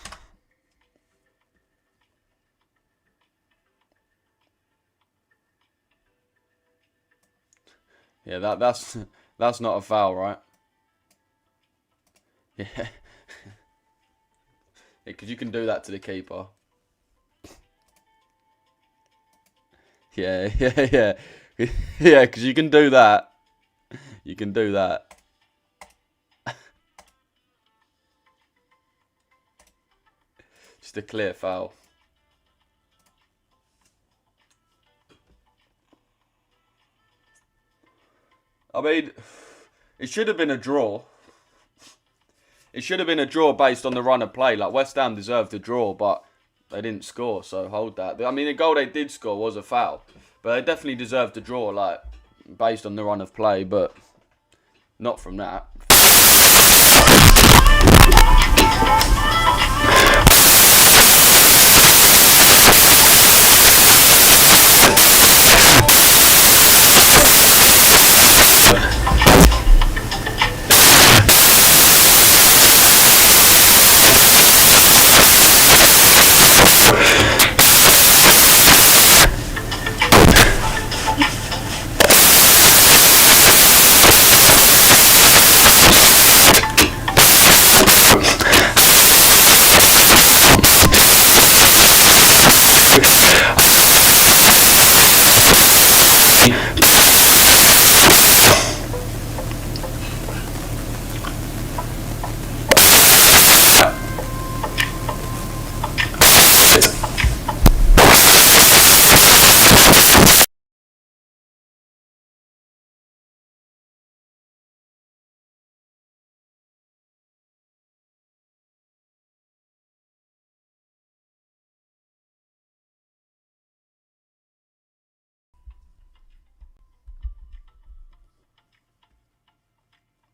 Yeah, that's not a foul, right? Yeah. Yeah, because you can do that to the keeper. Yeah, yeah. Yeah, because you can do that. You can do that. Just a clear foul. I mean, it should have been a draw. It should have been a draw based on the run of play. Like, West Ham deserved a draw, but they didn't score, so hold that. I mean, the goal they did score was a foul. But they definitely deserved a draw, like, based on the run of play, but not from that.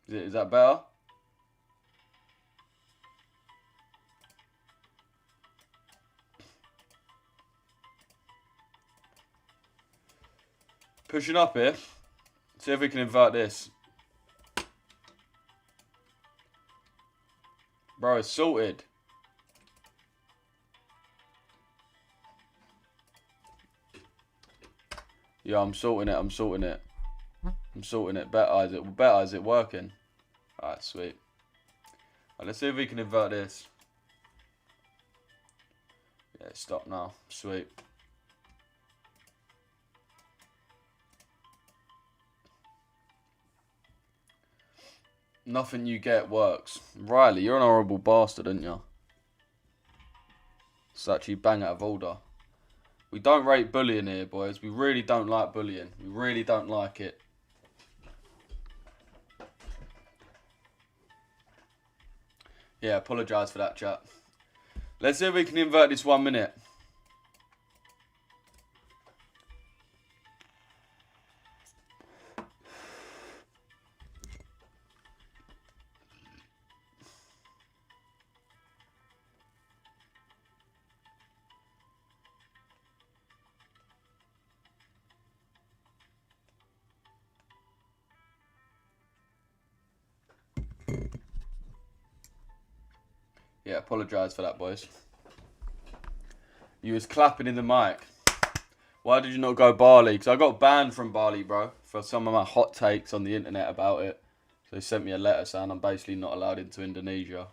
Is that better? Pushing up here. See if we can invert this. Bro, it's sorted. Yeah, I'm sorting it. I'm sorting it. I'm sorting it. Better is it working? Alright, sweet. Right, let's see if we can invert this. Yeah, stop now. Sweet. Nothing you get works. Riley, you're an horrible bastard, aren't you? It's actually bang out of order. We don't rate bullying here, boys. We really don't like bullying. We really don't like it. Yeah, apologise for that, chat. Let's see if we can invert this 1 minute. Yeah, apologise for that, boys. You was clapping in the mic. Why did you not go Bali? Because I got banned from Bali, bro, for some of my hot takes on the internet about it. So they sent me a letter saying I'm basically not allowed into Indonesia.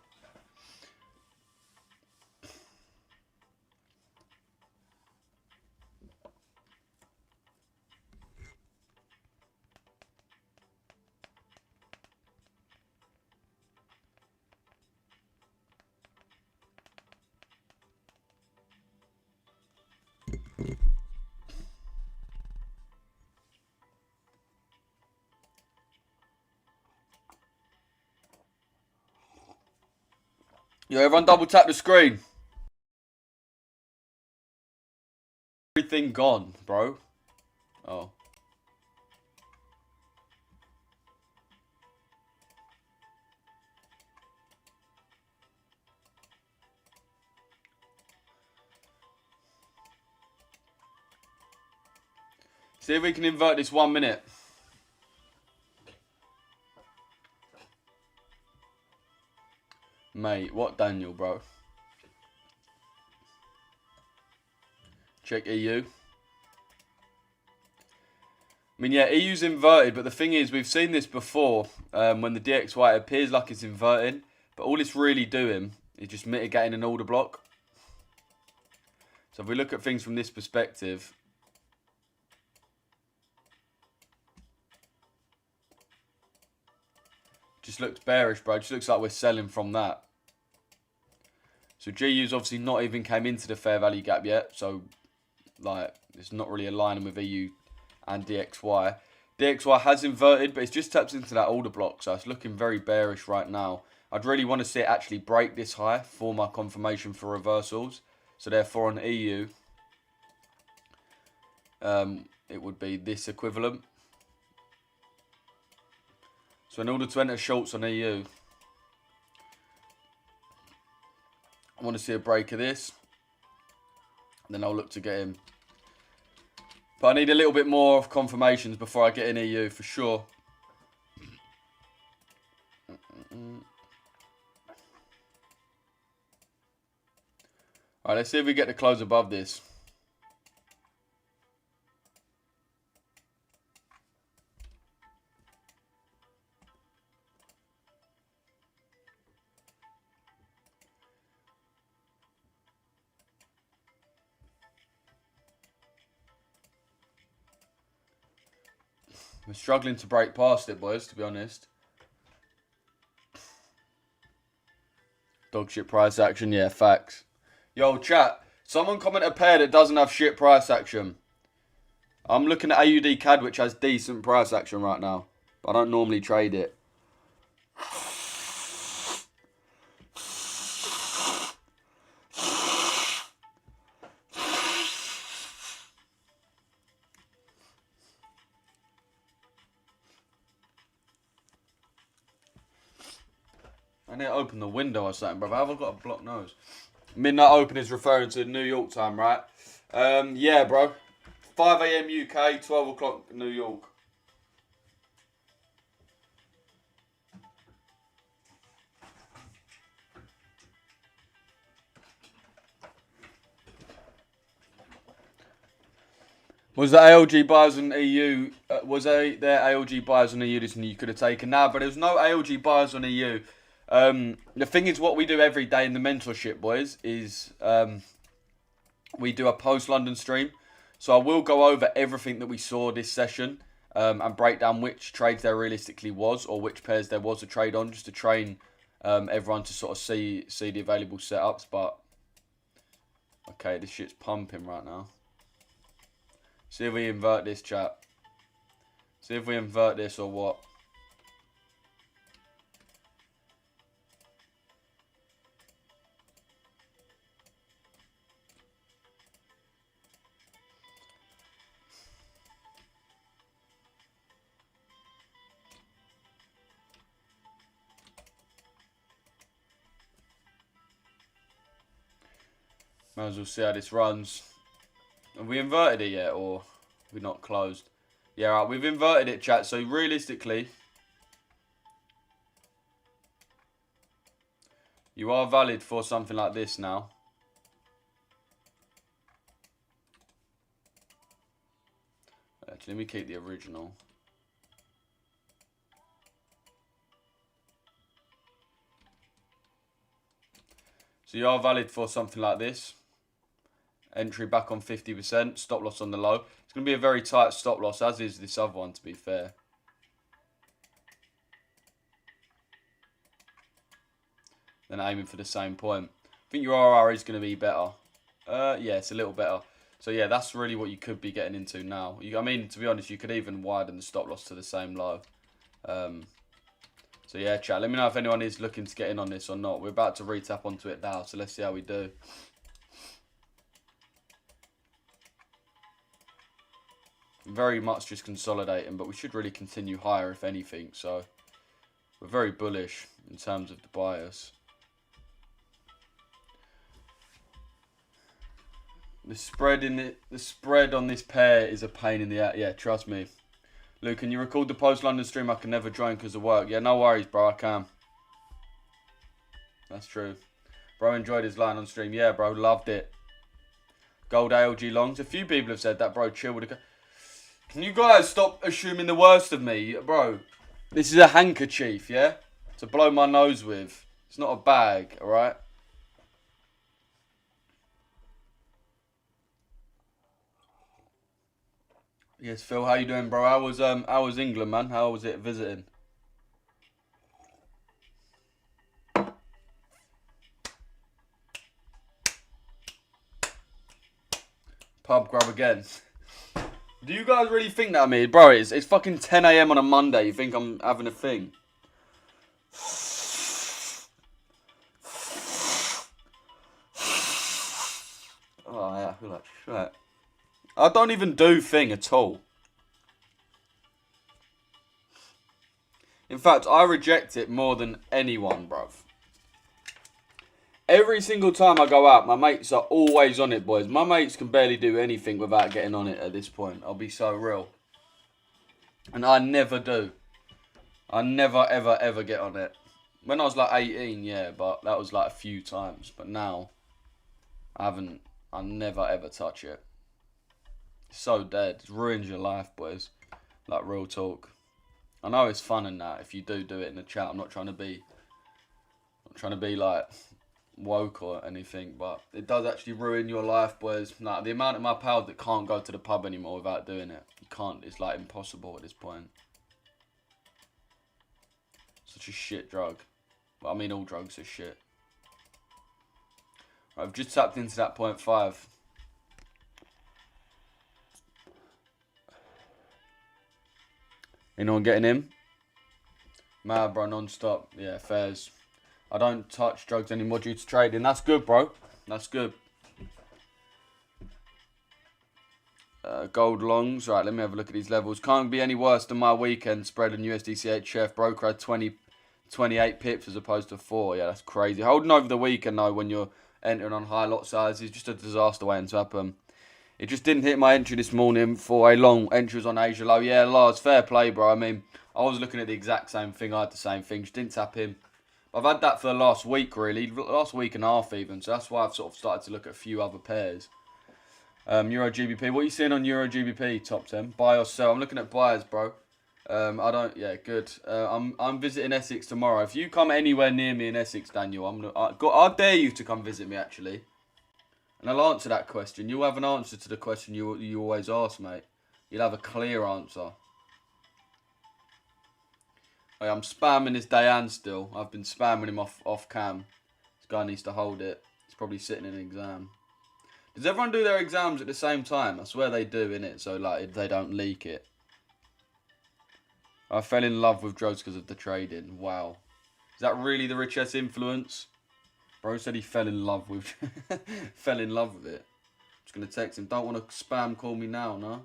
Yo, everyone double tap the screen. Everything gone, bro. Oh. See if we can invert this 1 minute. Mate, what Daniel, bro? Check EU. I mean, yeah, EU's inverted, but the thing is, we've seen this before when the DXY appears like it's inverting, but all it's really doing is just mitigating an order block. So if we look at things from this perspective, just looks bearish, bro. It just looks like we're selling from that. So GU's obviously not even came into the fair value gap yet, so like it's not really aligning with EU and DXY. DXY has inverted, but it's just tapped into that order block, so it's looking very bearish right now. I'd really want to see it actually break this high for my confirmation for reversals. So therefore on EU, it would be this equivalent. So in order to enter shorts on EU, I want to see a break of this. Then I'll look to get in. But I need a little bit more of confirmations before I get in EU for sure. Alright, let's see if we get the close above this. We're struggling to break past it, boys, to be honest. Dog shit price action, yeah, facts. Yo, chat, someone comment a pair that doesn't have shit price action. I'm looking at AUD CAD, which has decent price action right now. But I don't normally trade it. I need to open the window or something, bro. Have I got a blocked nose? Midnight open is referring to New York time, right? Yeah, bro. 5 a.m. UK, 12 o'clock New York. Was the ALG buyers on EU? Was there ALG buyers on EU this and you could have taken? Nah, but there was no ALG buyers on EU. The thing is, what we do every day in the mentorship, boys, is we do a post-London stream. So I will go over everything that we saw this session and break down which trades there realistically was or which pairs there was a trade on, just to train everyone to sort of see the available setups. But okay, this shit's pumping right now. See if we invert this, chat. See if we invert this or what. Might as well see how this runs. Have we inverted it yet, or we're not closed? Yeah, right, we've inverted it, chat. So realistically, you are valid for something like this now. Actually, let me keep the original. So you are valid for something like this. Entry back on 50%, stop loss on the low. It's going to be a very tight stop loss, as is this other one, to be fair. Then aiming for the same point. I think your RR is going to be better. Yeah, it's a little better. So yeah, that's really what you could be getting into now. I mean, to be honest, you could even widen the stop loss to the same low. So yeah, chat, let me know if anyone is looking to get in on this or not. We're about to re-tap onto it now, so let's see how we do. Very much just consolidating, but we should really continue higher if anything. So we're very bullish in terms of the bias. The spread on this pair is a pain in the ass. Yeah, trust me. Luke, can you record the post-London stream? I can never join because of work. Yeah, no worries, bro. I can. That's true. Bro enjoyed his line on stream. Yeah, bro. Loved it. Gold ALG longs. A few people have said that, bro. Chill with the... Can you guys stop assuming the worst of me? Bro, this is a handkerchief, yeah? To blow my nose with. It's not a bag, alright? Yes, Phil, how you doing, bro? How was England, man? How was it visiting? Pub grub again. Do you guys really think that, me? Bro, it's fucking 10 a.m. on a Monday. You think I'm having a thing? Oh, yeah, I feel like shit. I don't even do thing at all. In fact, I reject it more than anyone, bruv. Every single time I go out, my mates are always on it, boys. My mates can barely do anything without getting on it at this point. I'll be so real. And I never do. I never, ever, ever get on it. When I was like 18, yeah, but that was like a few times. But now, I never, ever touch it. It's so dead. It ruins your life, boys. Like, real talk. I know it's fun and that if you do it in the chat. I'm not trying to be like woke or anything, but it does actually ruin your life, boys. Like, the amount of my pals that can't go to the pub anymore without doing it. You can't. It's like impossible at this point. Such a shit drug. Well, I mean, all drugs are shit. Right, I've just tapped into that 0.5. Anyone getting him? Mad, bro, non-stop. Yeah, fairs. I don't touch drugs anymore due to trading. That's good, bro. That's good. Gold longs. Right, let me have a look at these levels. Can't be any worse than my weekend spread on USDCHF. Broker had 20 28 pips as opposed to 4. Yeah, that's crazy. Holding over the weekend, though, when you're entering on high lot sizes, just a disaster waiting to happen. It just didn't hit my entry this morning for a long entry. Was on Asia low. Yeah, Lars, fair play, bro. I mean, I was looking at the exact same thing. I had the same thing. Just didn't tap him. I've had that for the last week, really. Last week and a half, even. So that's why I've sort of started to look at a few other pairs. Euro GBP. What are you seeing on Euro GBP, top 10? Buy or sell? I'm looking at buyers, bro. Yeah, good. I'm visiting Essex tomorrow. If you come anywhere near me in Essex, Daniel, I dare you to come visit me, actually. And I'll answer that question. You'll have an answer to the question you always ask, mate. You'll have a clear answer. Hey, I'm spamming this Dayan still. I've been spamming him off cam. This guy needs to hold it. He's probably sitting in an exam. Does everyone do their exams at the same time? I swear they do, innit? So, like, they don't leak it. I fell in love with Droz because of the trading. Wow. Is that really the Richesse influence? Bro said he fell in love with fell in love with it. Just gonna text him. Don't want to spam call me now, no?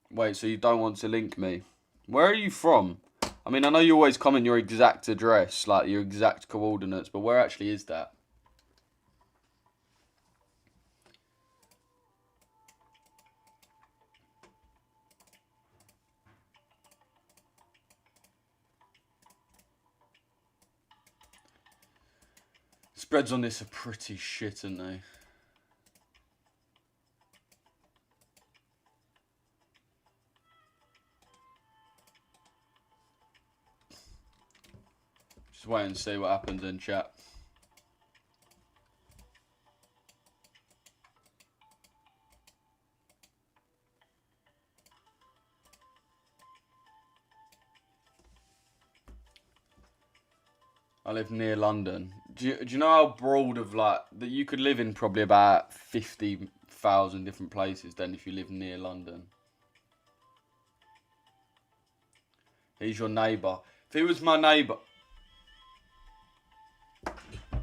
Wait, so you don't want to link me? Where are you from? I mean, I know you always comment your exact address, like your exact coordinates, but where actually is that? Spreads on this are pretty shit, aren't they? Just wait and see what happens in chat. I live near London. Do you know how broad of like that you could live in probably about 50,000 different places then if you live near London? He's your neighbour. If he was my neighbour,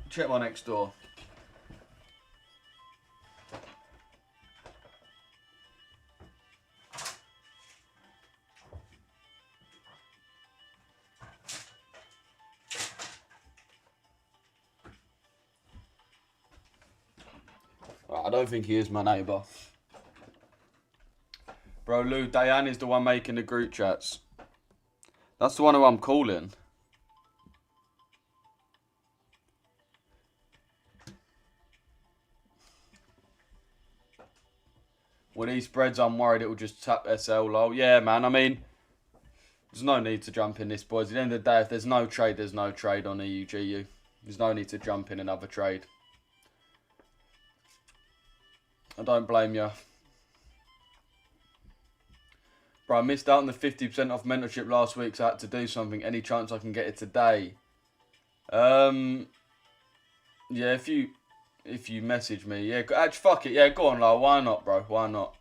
check my next door. I don't think he is my neighbour. Bro, Lou, Diane is the one making the group chats. That's the one who I'm calling. With these spreads, I'm worried it will just tap SL low. Yeah, man, I mean, there's no need to jump in this, boys. At the end of the day, if there's no trade, there's no trade on EUGU. There's no need to jump in another trade. I don't blame you. Bro, I missed out on the 50% off mentorship last week, so I had to do something. Any chance I can get it today? Yeah, if you message me, yeah. Actually, fuck it, yeah. Go on, like, why not, bro? Why not?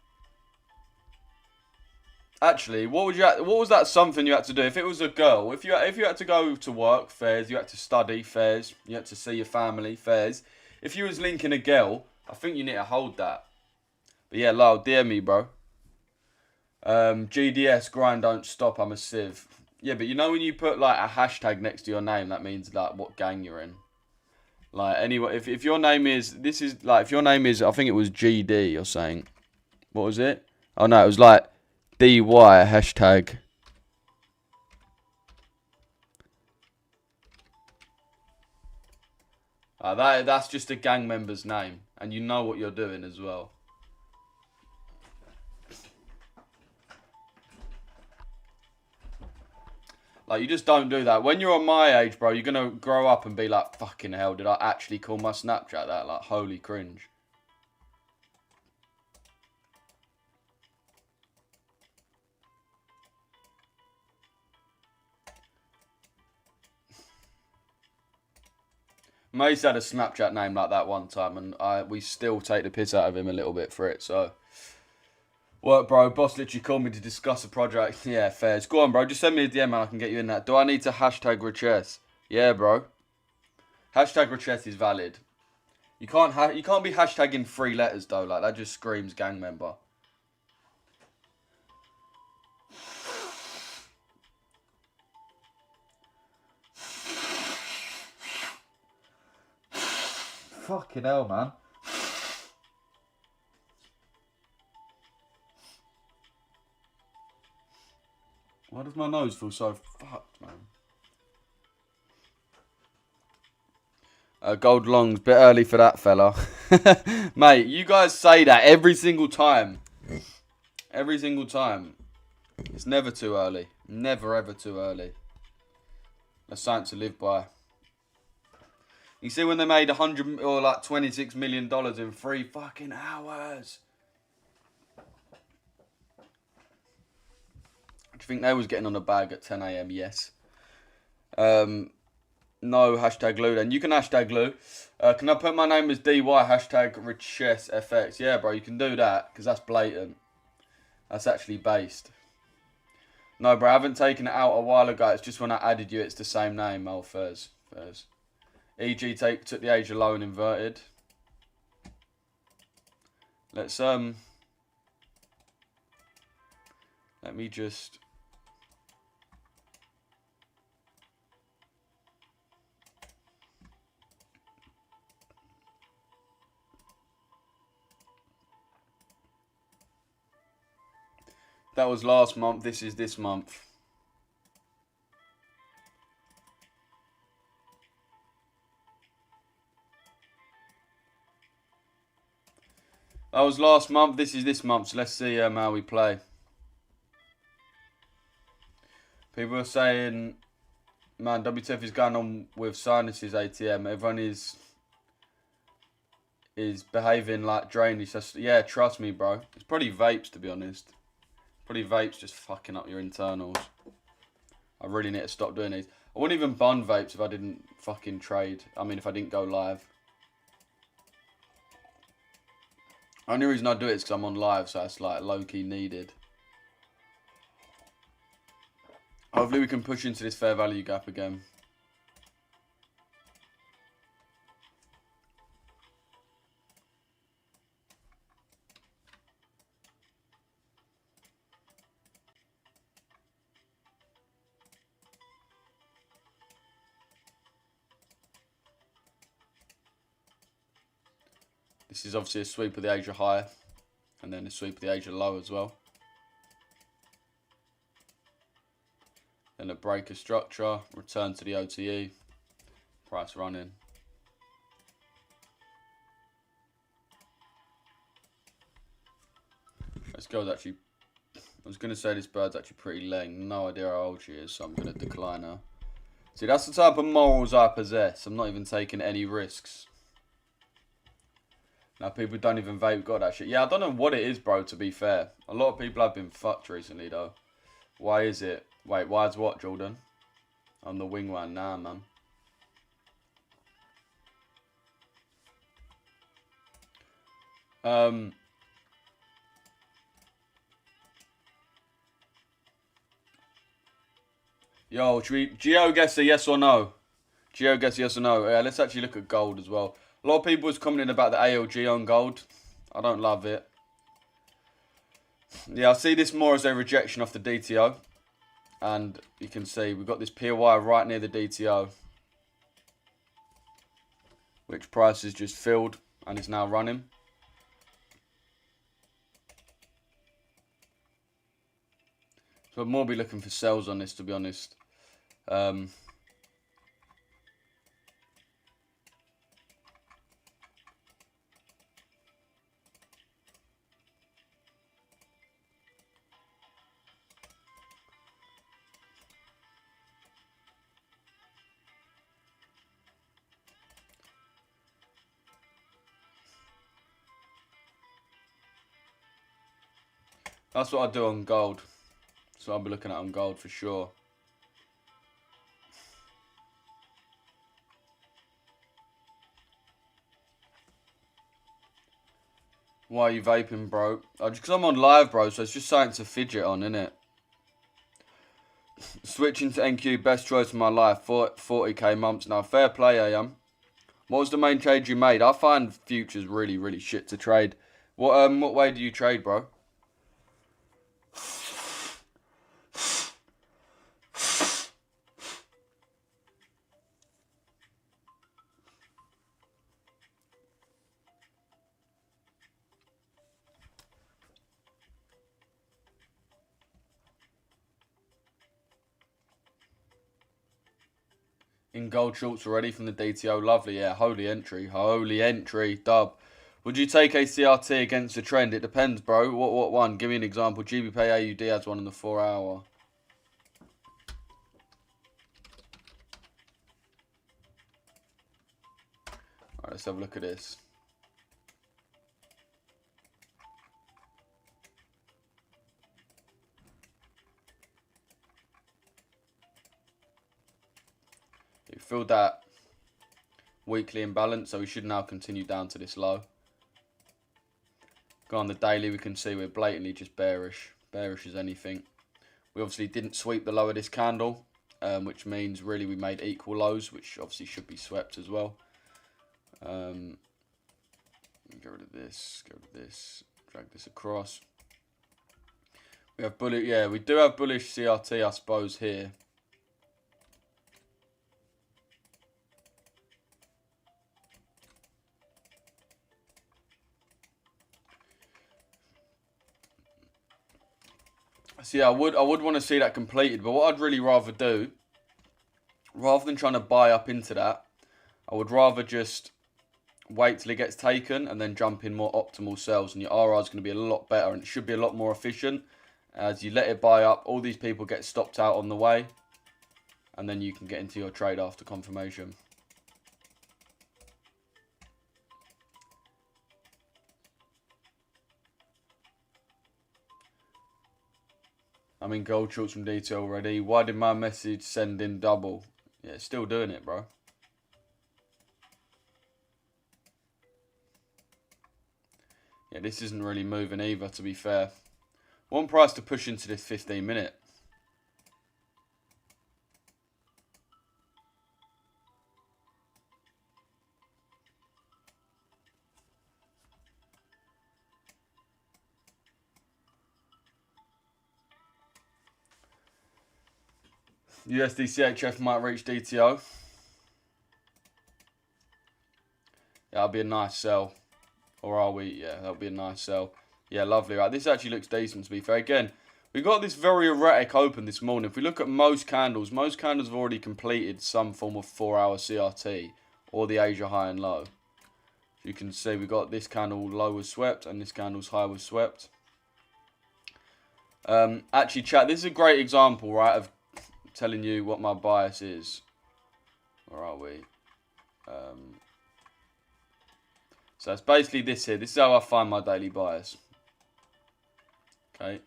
Actually, what was that something you had to do? If it was a girl, if you had to go to work, fairs, you had to study, fairs, you had to see your family, fairs. If you was linking a girl, I think you need to hold that. But yeah, Lyle, dear me, bro. GDS, grind, don't stop, I'm a sieve. Yeah, but you know when you put like a hashtag next to your name, that means like what gang you're in. Like, anyway, if your name is, if your name is, I think it was GD or something. What was it? Oh no, it was like DY hashtag. That's just a gang member's name, and you know what you're doing as well. Like, you just don't do that. When you're on my age, bro, you're going to grow up and be like, fucking hell, did I actually call my Snapchat that? Like, holy cringe. Mace had a Snapchat name like that one time, and we still take the piss out of him a little bit for it, so... Work, bro. Boss literally called me to discuss a project. Yeah, fairs. Go on, bro. Just send me a DM and I can get you in that. Do I need to hashtag Richesse? Yeah, bro. Hashtag Richesse is valid. You can't be hashtagging 3 letters though. Like that just screams gang member. Fucking hell, man. Why does my nose feel so fucked, man? Gold longs, bit early for that fella. Mate, you guys say that every single time. Every single time. It's never too early. Never ever too early. That's something to live by. You see when they made $100 or like $26 million in 3 fucking hours. Do you think they was getting on a bag at 10 AM? Yes. No hashtag glue then. You can hashtag glue. Can I put my name as DY hashtag Richesse FX? Yeah, bro, you can do that because that's blatant. That's actually based. No, bro, I haven't taken it out a while ago. It's just when I added you, it's the same name. Oh, Furs. EG took the age of low and inverted. Let's let me just. That was last month. This is this month. That was last month. This is this month. So let's see how we play. People are saying, man, WTF is going on with Sinuses ATM. Everyone is behaving like drainage. Yeah, trust me, bro. It's probably vapes, to be honest. Probably vapes just fucking up your internals. I really need to stop doing these. I wouldn't even bun vapes if I didn't fucking trade. I mean, if I didn't go live. Only reason I do it is because I'm on live, so it's like low-key needed. Hopefully we can push into this fair value gap again. This is obviously a sweep of the Asia high, and then a sweep of the Asia low as well. Then a break of structure, return to the OTE, price running. This girl's actually, I was going to say this bird's actually pretty lame. No idea how old she is, so I'm going to decline her. See, that's the type of morals I possess. I'm not even taking any risks. Now, people don't even vape got that shit. Yeah, I don't know what it is, bro, to be fair. A lot of people have been fucked recently, though. Why is it? Wait, why is what, Jordan? I'm the wing one. Nah, man. Yo, should we Geo guess a yes or no? Geo guess a yes or no. Yeah, let's actually look at gold as well. A lot of people was commenting about the ALG on gold. I don't love it. Yeah, I see this more as a rejection off the DTO. And you can see we've got this POI right near the DTO. Which price is just filled and is now running. So I'd more be looking for sells on this, to be honest. That's what I do on gold. So I'll be looking at on gold for sure. Why are you vaping, bro? Just because I'm on live, bro, so it's just something to fidget on, innit? Switching to NQ, best choice of my life. 40k months now. Fair play, I am. What was the main trade you made? I find futures really, really shit to trade. What way do you trade, bro? In gold shorts already from the DTO. Lovely, yeah. Holy entry. Holy entry. Dub. Would you take a CRT against the trend? It depends, bro. What one? Give me an example. GBP AUD has one in the 4 hour. Alright, let's have a look at this. It filled that weekly imbalance, so we should now continue down to this low. Go on the daily, we can see we're blatantly just bearish. Bearish as anything. We obviously didn't sweep the low of this candle, which means really we made equal lows, which obviously should be swept as well. Get rid of this, drag this across. We have bullish, yeah, we do have bullish CRT, I suppose, here. So yeah, I would want to see that completed, but what I'd really rather do, rather than trying to buy up into that, I would rather just wait till it gets taken and then jump in more optimal sells, and your RR is going to be a lot better and it should be a lot more efficient. As you let it buy up, all these people get stopped out on the way, and then you can get into your trade after confirmation. I'm in gold shorts from DT already. Why did my message send in double? Yeah, it's still doing it, bro. Yeah, this isn't really moving either, to be fair. One price to push into this 15 minute. USD CHF might reach DTO. Yeah, that'll be a nice sell. Or are we? Yeah, that'll be a nice sell. Yeah, lovely. Right, this actually looks decent, to be fair. Again, we got this very erratic open this morning. If we look at most candles have already completed some form of 4-hour CRT or the Asia high and low. You can see we got this candle low was swept and this candle's high was swept. Actually, chat, this is a great example, right, of telling you what my bias is. Where are we? So it's basically this here. This is how I find my daily bias. Okay.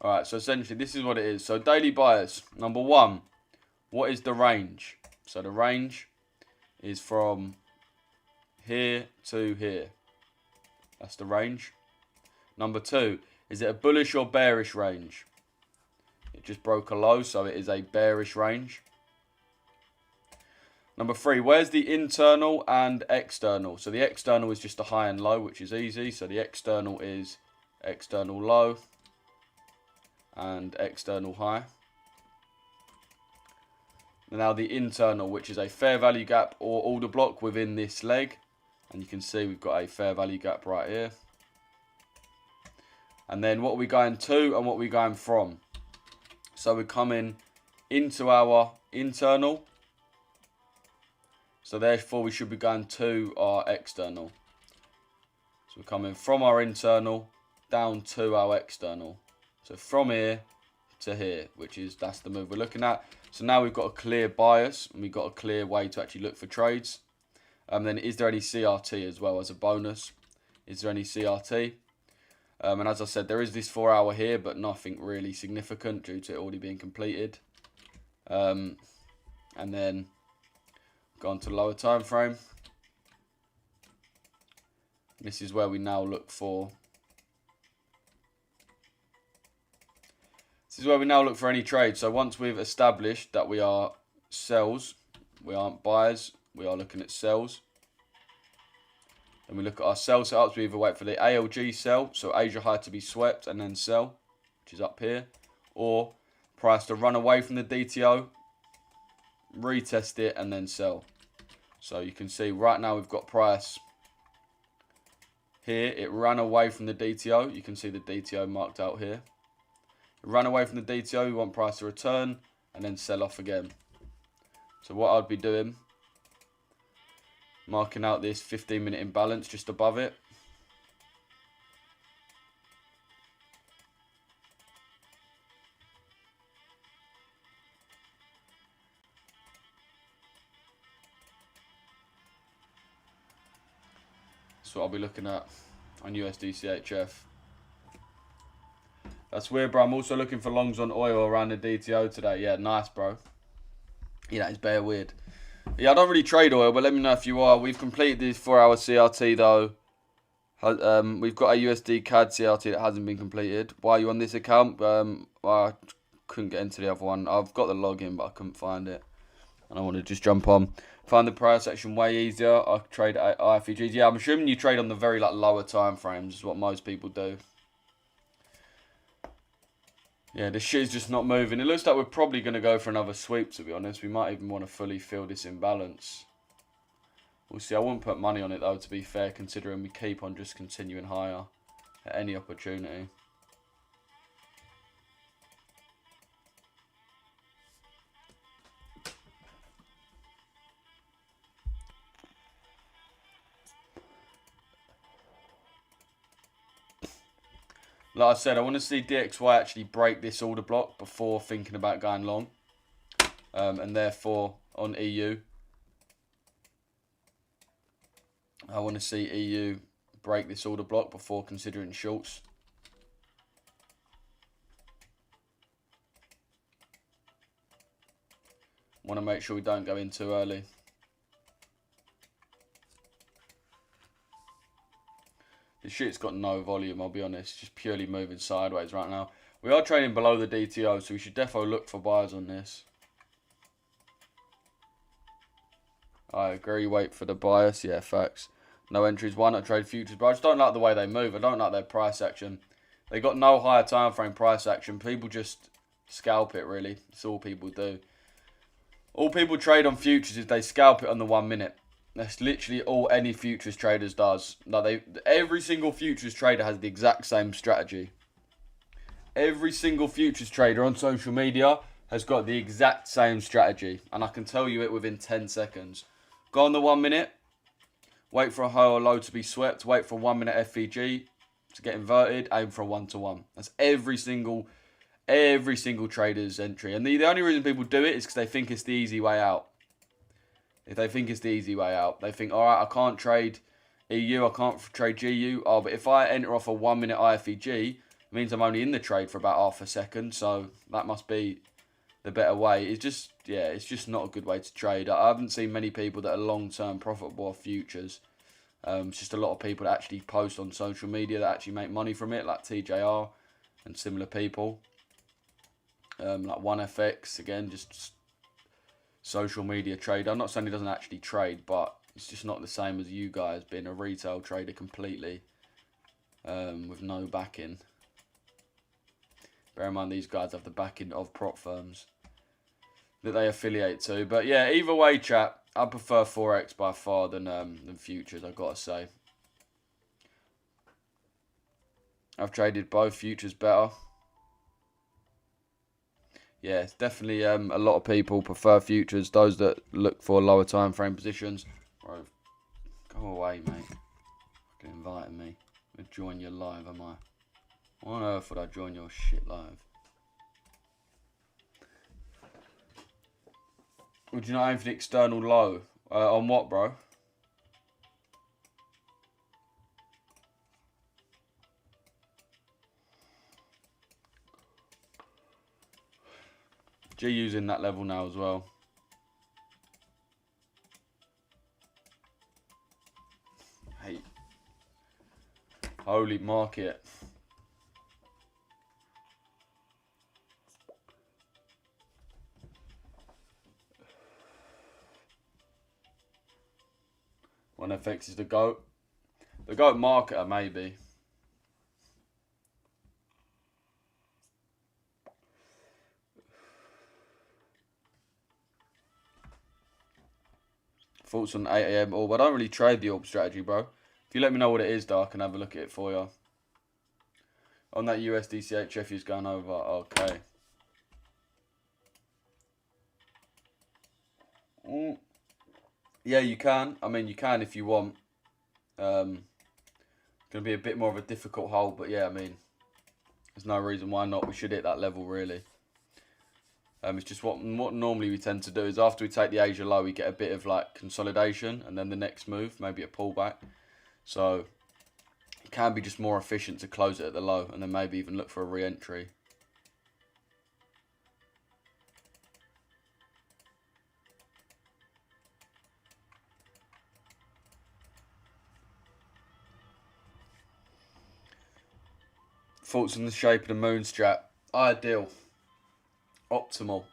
Alright, so essentially this is what it is. So daily bias. Number one, what is the range? So the range is from here to here. That's the range. Number two, is it a bullish or bearish range? It just broke a low, so it is a bearish range. Number three, where's the internal and external? So the external is just a high and low, which is easy. So the external is external low and external high. Now the internal, which is a fair value gap or order block within this leg. And you can see we've got a fair value gap right here. And then what are we going to and what are we going from? So we're coming into our internal. So therefore we should be going to our external. So we're coming from our internal down to our external. So from here to here, that's the move we're looking at. So now we've got a clear bias and we've got a clear way to actually look for trades. Then is there any CRT as well as a bonus? Is there any CRT? And as I said, there is this 4-hour here, but nothing really significant due to it already being completed. And then go on to lower time frame. This is where we now look for. This is where we now look for any trade. So once we've established that we are sells, we aren't buyers, we are looking at sells. Then we look at our sell setups. We either wait for the ALG sell, so Asia high to be swept and then sell, which is up here, or price to run away from the DTO, retest it and then sell. So you can see right now we've got price here. It ran away from the DTO. You can see the DTO marked out here. It ran away from the DTO. We want price to return and then sell off again. So what I'd be doing, marking out this 15-minute imbalance just above it. That's what I'll be looking at on USD CHF. That's weird, bro. I'm also looking for longs on oil around the DTO today. Yeah, nice, bro. Yeah, it's bare weird. Yeah, I don't really trade oil, but let me know if you are. We've completed this 4-hour CRT, though. We've got a USD CAD CRT that hasn't been completed. Why are you on this account? Well, I couldn't get into the other one. I've got the login, but I couldn't find it. And I want to just jump on. Find the price action way easier. I trade at IFEGs. Yeah, I'm assuming you trade on the very lower time frames is what most people do. Yeah, this shit's just not moving. It looks like we're probably going to go for another sweep, to be honest. We might even want to fully fill this imbalance. We'll see. I wouldn't put money on it, though, to be fair, considering we keep on just continuing higher at any opportunity. Like I said, I want to see DXY actually break this order block before thinking about going long. And therefore, on EU, I want to see EU break this order block before considering shorts. Want to make sure we don't go in too early. This shit's got no volume, I'll be honest. Just purely moving sideways right now. We are trading below the DTO, so we should definitely look for buyers on this. I agree, wait for the bias. Yeah, facts. No entries. Why not trade futures? But I just don't like the way they move. I don't like their price action. They got no higher time frame price action. People just scalp it, really. That's all people do. All people trade on futures is they scalp it on the 1 minute. That's literally all any futures traders does. Like every single futures trader has the exact same strategy. Every single futures trader on social media has got the exact same strategy. And I can tell you it within 10 seconds. Go on the 1 minute. Wait for a high or low to be swept. Wait for a 1 minute FVG to get inverted. Aim for a 1-to-1. That's every single trader's entry. And the only reason people do it is because they think it's the easy way out. If they think it's the easy way out, they think, all right, I can't trade EU, I can't trade GU. Oh, but if I enter off a 1 minute IFEG, it means I'm only in the trade for about half a second. So that must be the better way. It's just, yeah, it's just not a good way to trade. I haven't seen many people that are long-term profitable off futures. It's just a lot of people that actually post on social media that actually make money from it, like TJR and similar people. Like 1FX, again, just social media trader. I'm not saying he doesn't actually trade, but it's just not the same as you guys being a retail trader completely with no backing. Bear in mind these guys have the backing of prop firms that they affiliate to. But yeah, either way, chat, I prefer Forex by far than futures, I've got to say. I've traded both. Futures better. Yeah, it's definitely a lot of people prefer futures. Those that look for lower time frame positions. Bro, go away, mate. Fucking inviting me. I'm gonna join your live, am I? Why on earth would I join your shit live? Would you not aim for the external low? On what, bro? GU's in that level now as well. Hey. Holy market. on FX is the GOAT. The GOAT marketer, maybe. Thoughts on 8 AM orb? I don't really trade the orb strategy, bro. If you let me know what it is, though, I can have a look at it for you. On that USDCHF he's going over. Okay. Yeah, you can. I mean, you can if you want. Going to be a bit more of a difficult hold, but yeah, I mean, there's no reason why not. We should hit that level, really. It's just what normally we tend to do is after we take the Asia low, we get a bit of like consolidation, and then the next move, maybe a pullback. So it can be just more efficient to close it at the low, and then maybe even look for a re-entry. Thoughts on the shape of the moon strat? Ideal. Optimal.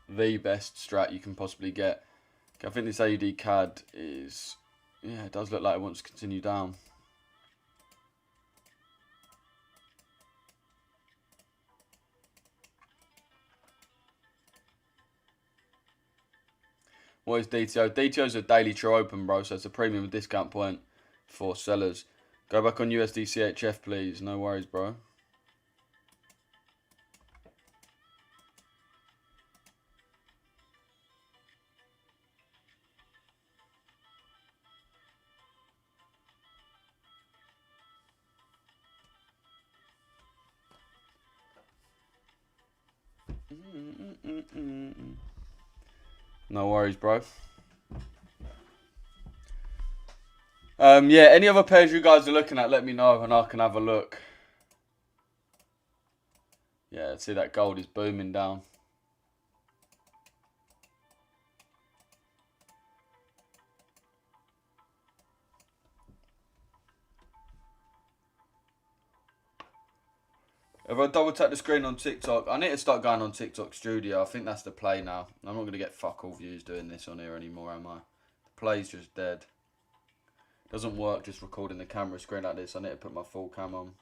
The best strat you can possibly get. I think this AUD CAD is... Yeah, it does look like it wants to continue down. What is DTO? DTO is a daily true open, bro, so it's a premium discount point for sellers. Go back on USDCHF, please. No worries, bro. No worries, bro. Yeah, any other pairs you guys are looking at, let me know and I can have a look. Yeah, see that gold is booming down. If I double tap the screen on TikTok, I need to start going on TikTok Studio. I think that's the play now. I'm not going to get fuck all views doing this on here anymore, am I? The play's just dead. Doesn't work just recording the camera screen like this. I need to put my full cam on.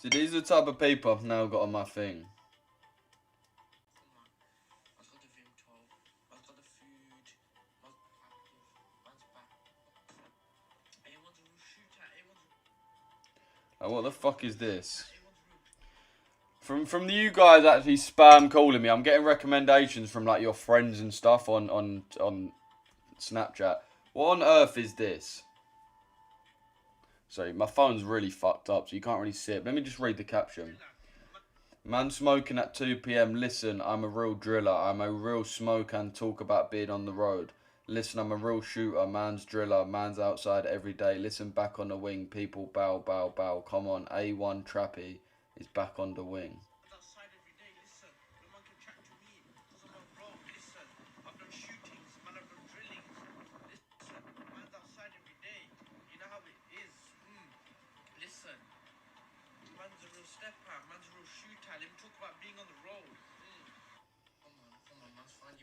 So these are the type of people I've now got on my thing. Oh, what the fuck is this? From the you guys actually spam calling me, I'm getting recommendations from like your friends and stuff on Snapchat. What on earth is this? Sorry, my phone's really fucked up, so you can't really see it. Let me just read the caption. Man smoking at 2 PM. Listen, I'm a real driller. I'm a real smoke and talk about being on the road. Listen, I'm a real shooter. Man's driller. Man's outside every day. Listen, back on the wing. People bow, bow, bow. Come on, A1 Trappy is back on the wing.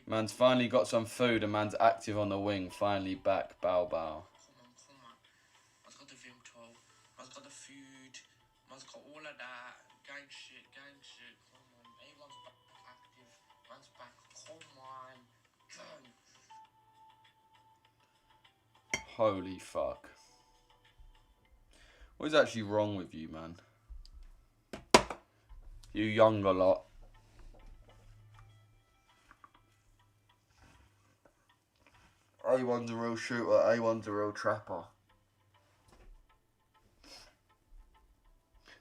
Man's finally got some food and man's active on the wing. Finally back. Bow, bow. Come on. Man's got the Vimto. Man's got the food. Man's got all of that. Gang shit. Come on. A1's back active. Man's back. Come on. Holy fuck. What is actually wrong with you, man? You younger lot. A1's a real shooter, A1's a real trapper.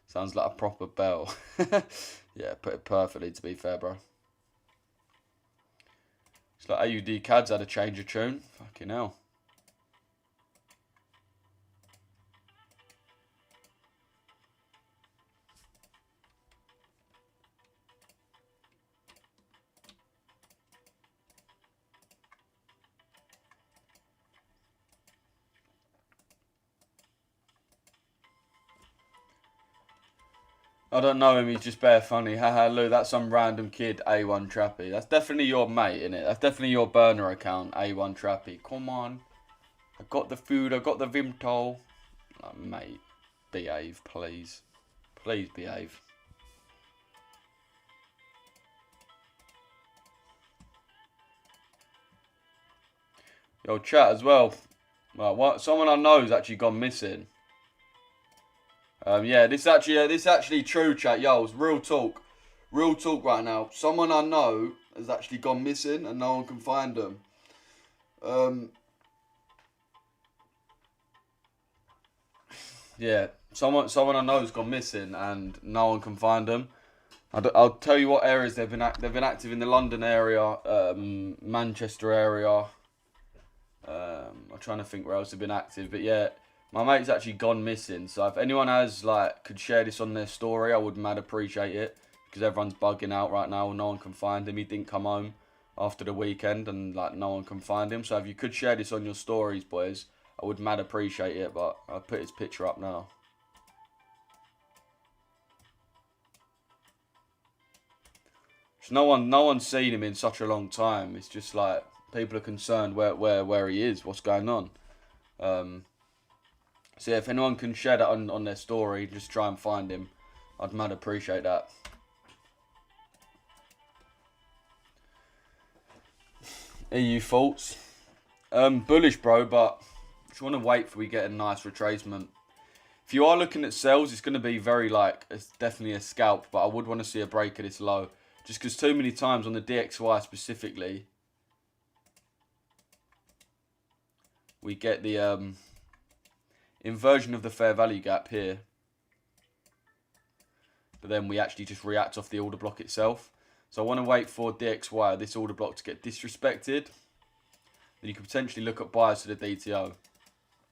Sounds like a proper bell. Yeah, put it perfectly, to be fair, bro. It's like AUD CAD's had a change of tune. Fucking hell. I don't know him, he's just bare funny. Haha, Lou, that's some random kid, A1 Trappy. That's definitely your mate, innit? That's definitely your burner account, A1 Trappy. Come on. I got the food, I got the Vimtol. Like, mate, behave, please. Please behave. Yo, chat as well. What? Someone I know has actually gone missing. Yeah, this actually true, chat. Yo, it's real talk right now. Someone I know has actually gone missing, and no one can find them. Yeah, someone I know has gone missing, and no one can find them. I'll tell you what areas they've been active in: the London area, Manchester area. I'm trying to think where else they've been active, but yeah, my mate's actually gone missing. So if anyone has could share this on their story, I would mad appreciate it, because everyone's bugging out right now. No one can find him. He didn't come home after the weekend, and no one can find him. So if you could share this on your stories, boys, I would mad appreciate it. But I'll put his picture up now. No one's seen him in such a long time. It's just like people are concerned where he is, what's going on. So yeah, if anyone can share that on their story, just try and find him. I'd mad appreciate that. EU thoughts? Bullish, bro, but just want to wait for we get a nice retracement. If you are looking at sells, it's going to be very it's definitely a scalp, but I would want to see a break of this low. Just because too many times on the DXY specifically, we get the inversion of the fair value gap here. But then we actually just react off the order block itself. So I want to wait for DXY, this order block, to get disrespected. Then you could potentially look at buyers to the DTO.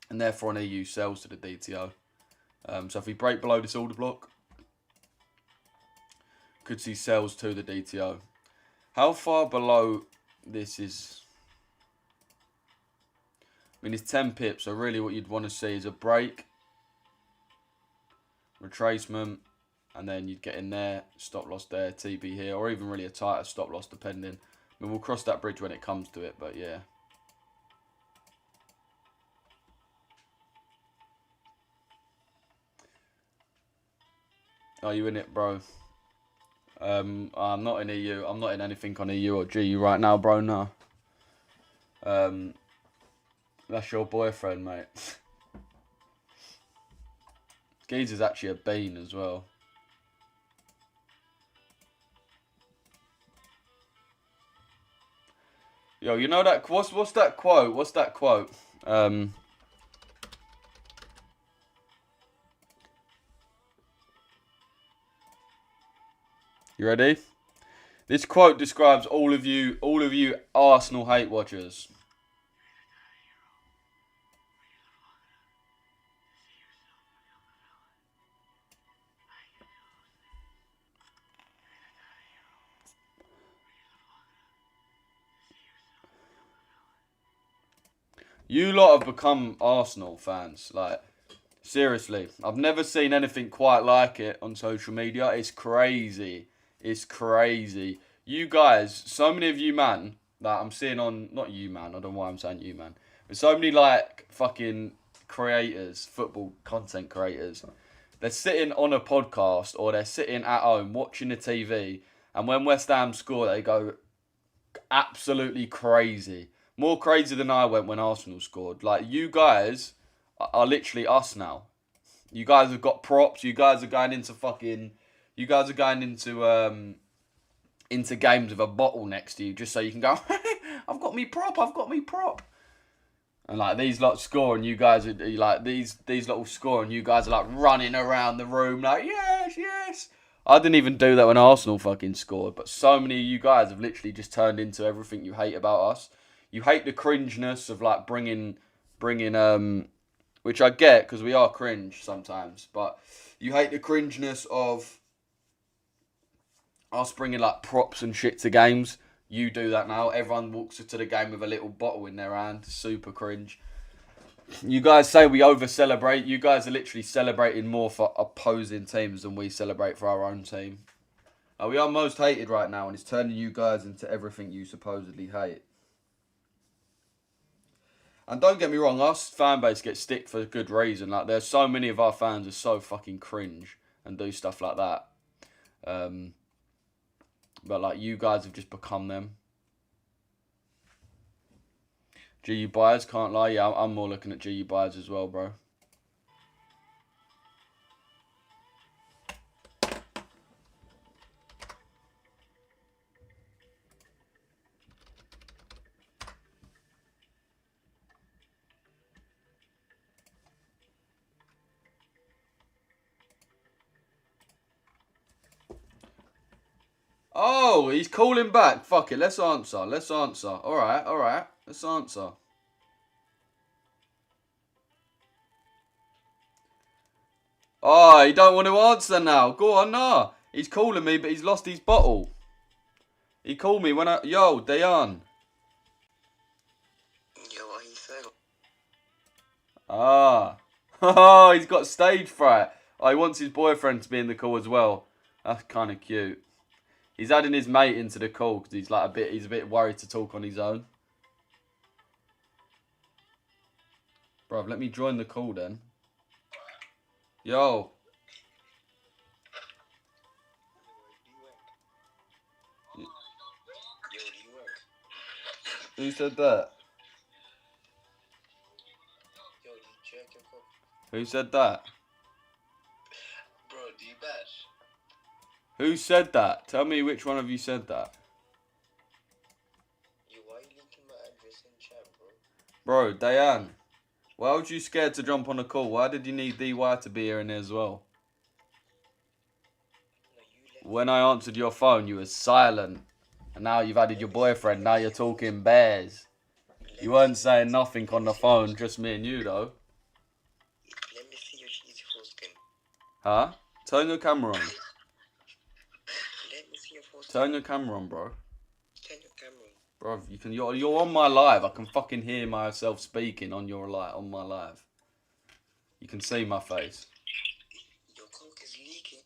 And therefore an EU sells to the DTO. So if we break below this order block, could see sells to the DTO. How far below this is? I mean, it's 10 pips, so really what you'd want to see is a break, retracement, and then you'd get in there, stop loss there, TB here, or even really a tighter stop loss depending. I mean, we'll cross that bridge when it comes to it, but yeah. Are you in it, bro? I'm not in EU. I'm not in anything on EU or GU right now, bro, no. That's your boyfriend, mate. Geezer's actually a bean as well. Yo, you know that what's that quote? What's that quote? You ready? This quote describes all of you Arsenal hate watchers. You lot have become Arsenal fans. Seriously. I've never seen anything quite like it on social media. It's crazy. It's crazy. You guys, so many of you, man, that I'm seeing on, not you, man, I don't know why I'm saying you, man, but so many, fucking creators, football content creators, they're sitting on a podcast or they're sitting at home watching the TV, and when West Ham score, they go absolutely crazy. More crazy than I went when Arsenal scored. You guys are literally us now. You guys have got props. You guys are going into into games with a bottle next to you just so you can go, I've got me prop. And these lot score and you guys are these little score and you guys are running around the room yes. I didn't even do that when Arsenal fucking scored, but so many of you guys have literally just turned into everything you hate about us. You hate the cringeness of bringing which I get because we are cringe sometimes, but you hate the cringeness of us bringing props and shit to games. You do that now. Everyone walks to the game with a little bottle in their hand. Super cringe. You guys say we over celebrate. You guys are literally celebrating more for opposing teams than we celebrate for our own team. We are most hated right now, and it's turning you guys into everything you supposedly hate. And don't get me wrong, our fan base gets stick for a good reason. Like, there's so many of our fans are so fucking cringe and do stuff like that. But like, you guys have just become them. GU buyers, can't lie. Yeah, I'm more looking at GU buyers as well, bro. Oh, he's calling back. Fuck it, let's answer. Let's answer. Alright. Let's answer. Oh, he don't want to answer now. Go on, nah. He's calling me, but he's lost his bottle. He called me when I... Yo, Dayan. Yo, what you saying? Ah. Oh, he's got stage fright. Oh, he wants his boyfriend to be in the call as well. That's kind of cute. He's adding his mate into the call because he's like he's a bit worried to talk on his own. Bruv, let me join the call then. Yo. Who said that? Who said that? Bro, do you bash? Who said that? Tell me which one of you said that. Yo, why you linking my address in chat, bro? Bro, Dayan. Why was you scared to jump on a call? Why did you need DY to be here in there as well? When I answered your phone, you were silent. And now you've added your boyfriend. Now you're talking bears. You weren't saying nothing on the phone, just me and you, though. Let me see your cheesy foreskin. Huh? Turn your camera on. Let me see your foreskin. Turn your camera on, bro. Turn your camera on. Bro, you're on my live. I can fucking hear myself speaking on my live. You can see my face. Your coke is leaking.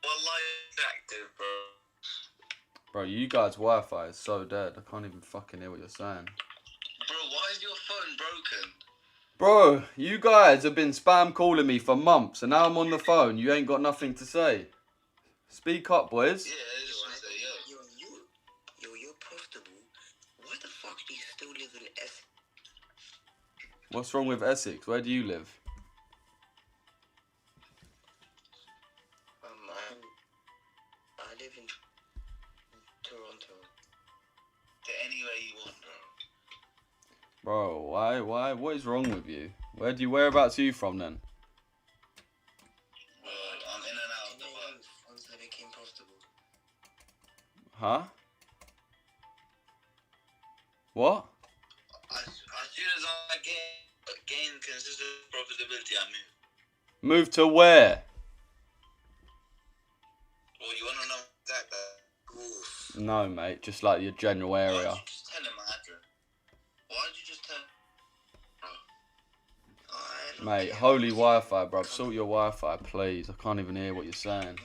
What light is active, bro? Bro, you guys' Wi-Fi is so dead. I can't even fucking hear what you're saying. Bro, why is your phone broken? Bro, you guys have been spam calling me for months, and now I'm on the phone. You ain't got nothing to say. Speak up, boys. Yeah, you're profitable. Why the fuck do you still live in Essex? What's wrong with Essex? Where do you live? I live in Toronto. To anywhere you want, bro. Bro, why? What is wrong with you? Whereabouts are you from then? I'm in and out of the bus once I became profitable. Huh? What? As soon as I gain consistent profitability, I move. Move to where? Well, you wanna know exactly? Oof. No, mate. Just like your general area. Why'd you just tell him my address? Why'd you just tell? Mate, holy Wi-Fi, bro. Sort your Wi-Fi, please. I can't even hear what you're saying.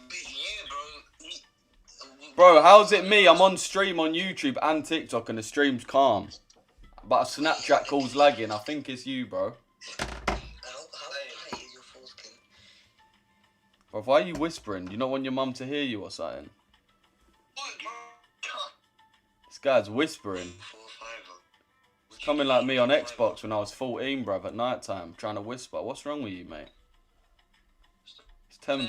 Bro, how's it me? I'm on stream on YouTube and TikTok and the stream's calm. But a Snapchat call's lagging. I think it's you, bro. How high is your foreskin? Bro, why are you whispering? Do you not want your mum to hear you or something? This guy's whispering. 4'5". He's coming like me on Xbox when I was 14, bruv, at night time, trying to whisper. What's wrong with you, mate? It's 10 a.m. Are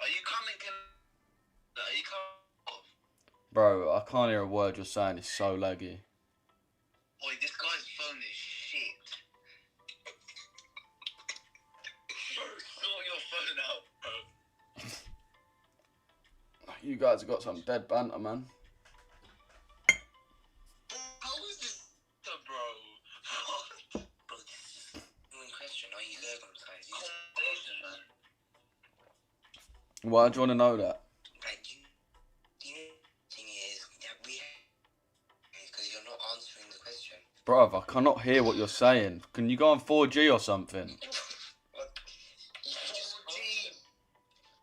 you coming? Are you coming? Bro, I can't hear a word you're saying. It's so laggy. Boy, this guy's phone is shit. Bro, sort your phone out, bro. You guys have got some dead banter, man. How is this, bro? Bro, this is a question. Are you circumcised? Conversation, man. Why do you want to know that? Like, you Bruv, I cannot hear what you're saying. Can you go on 4G or something?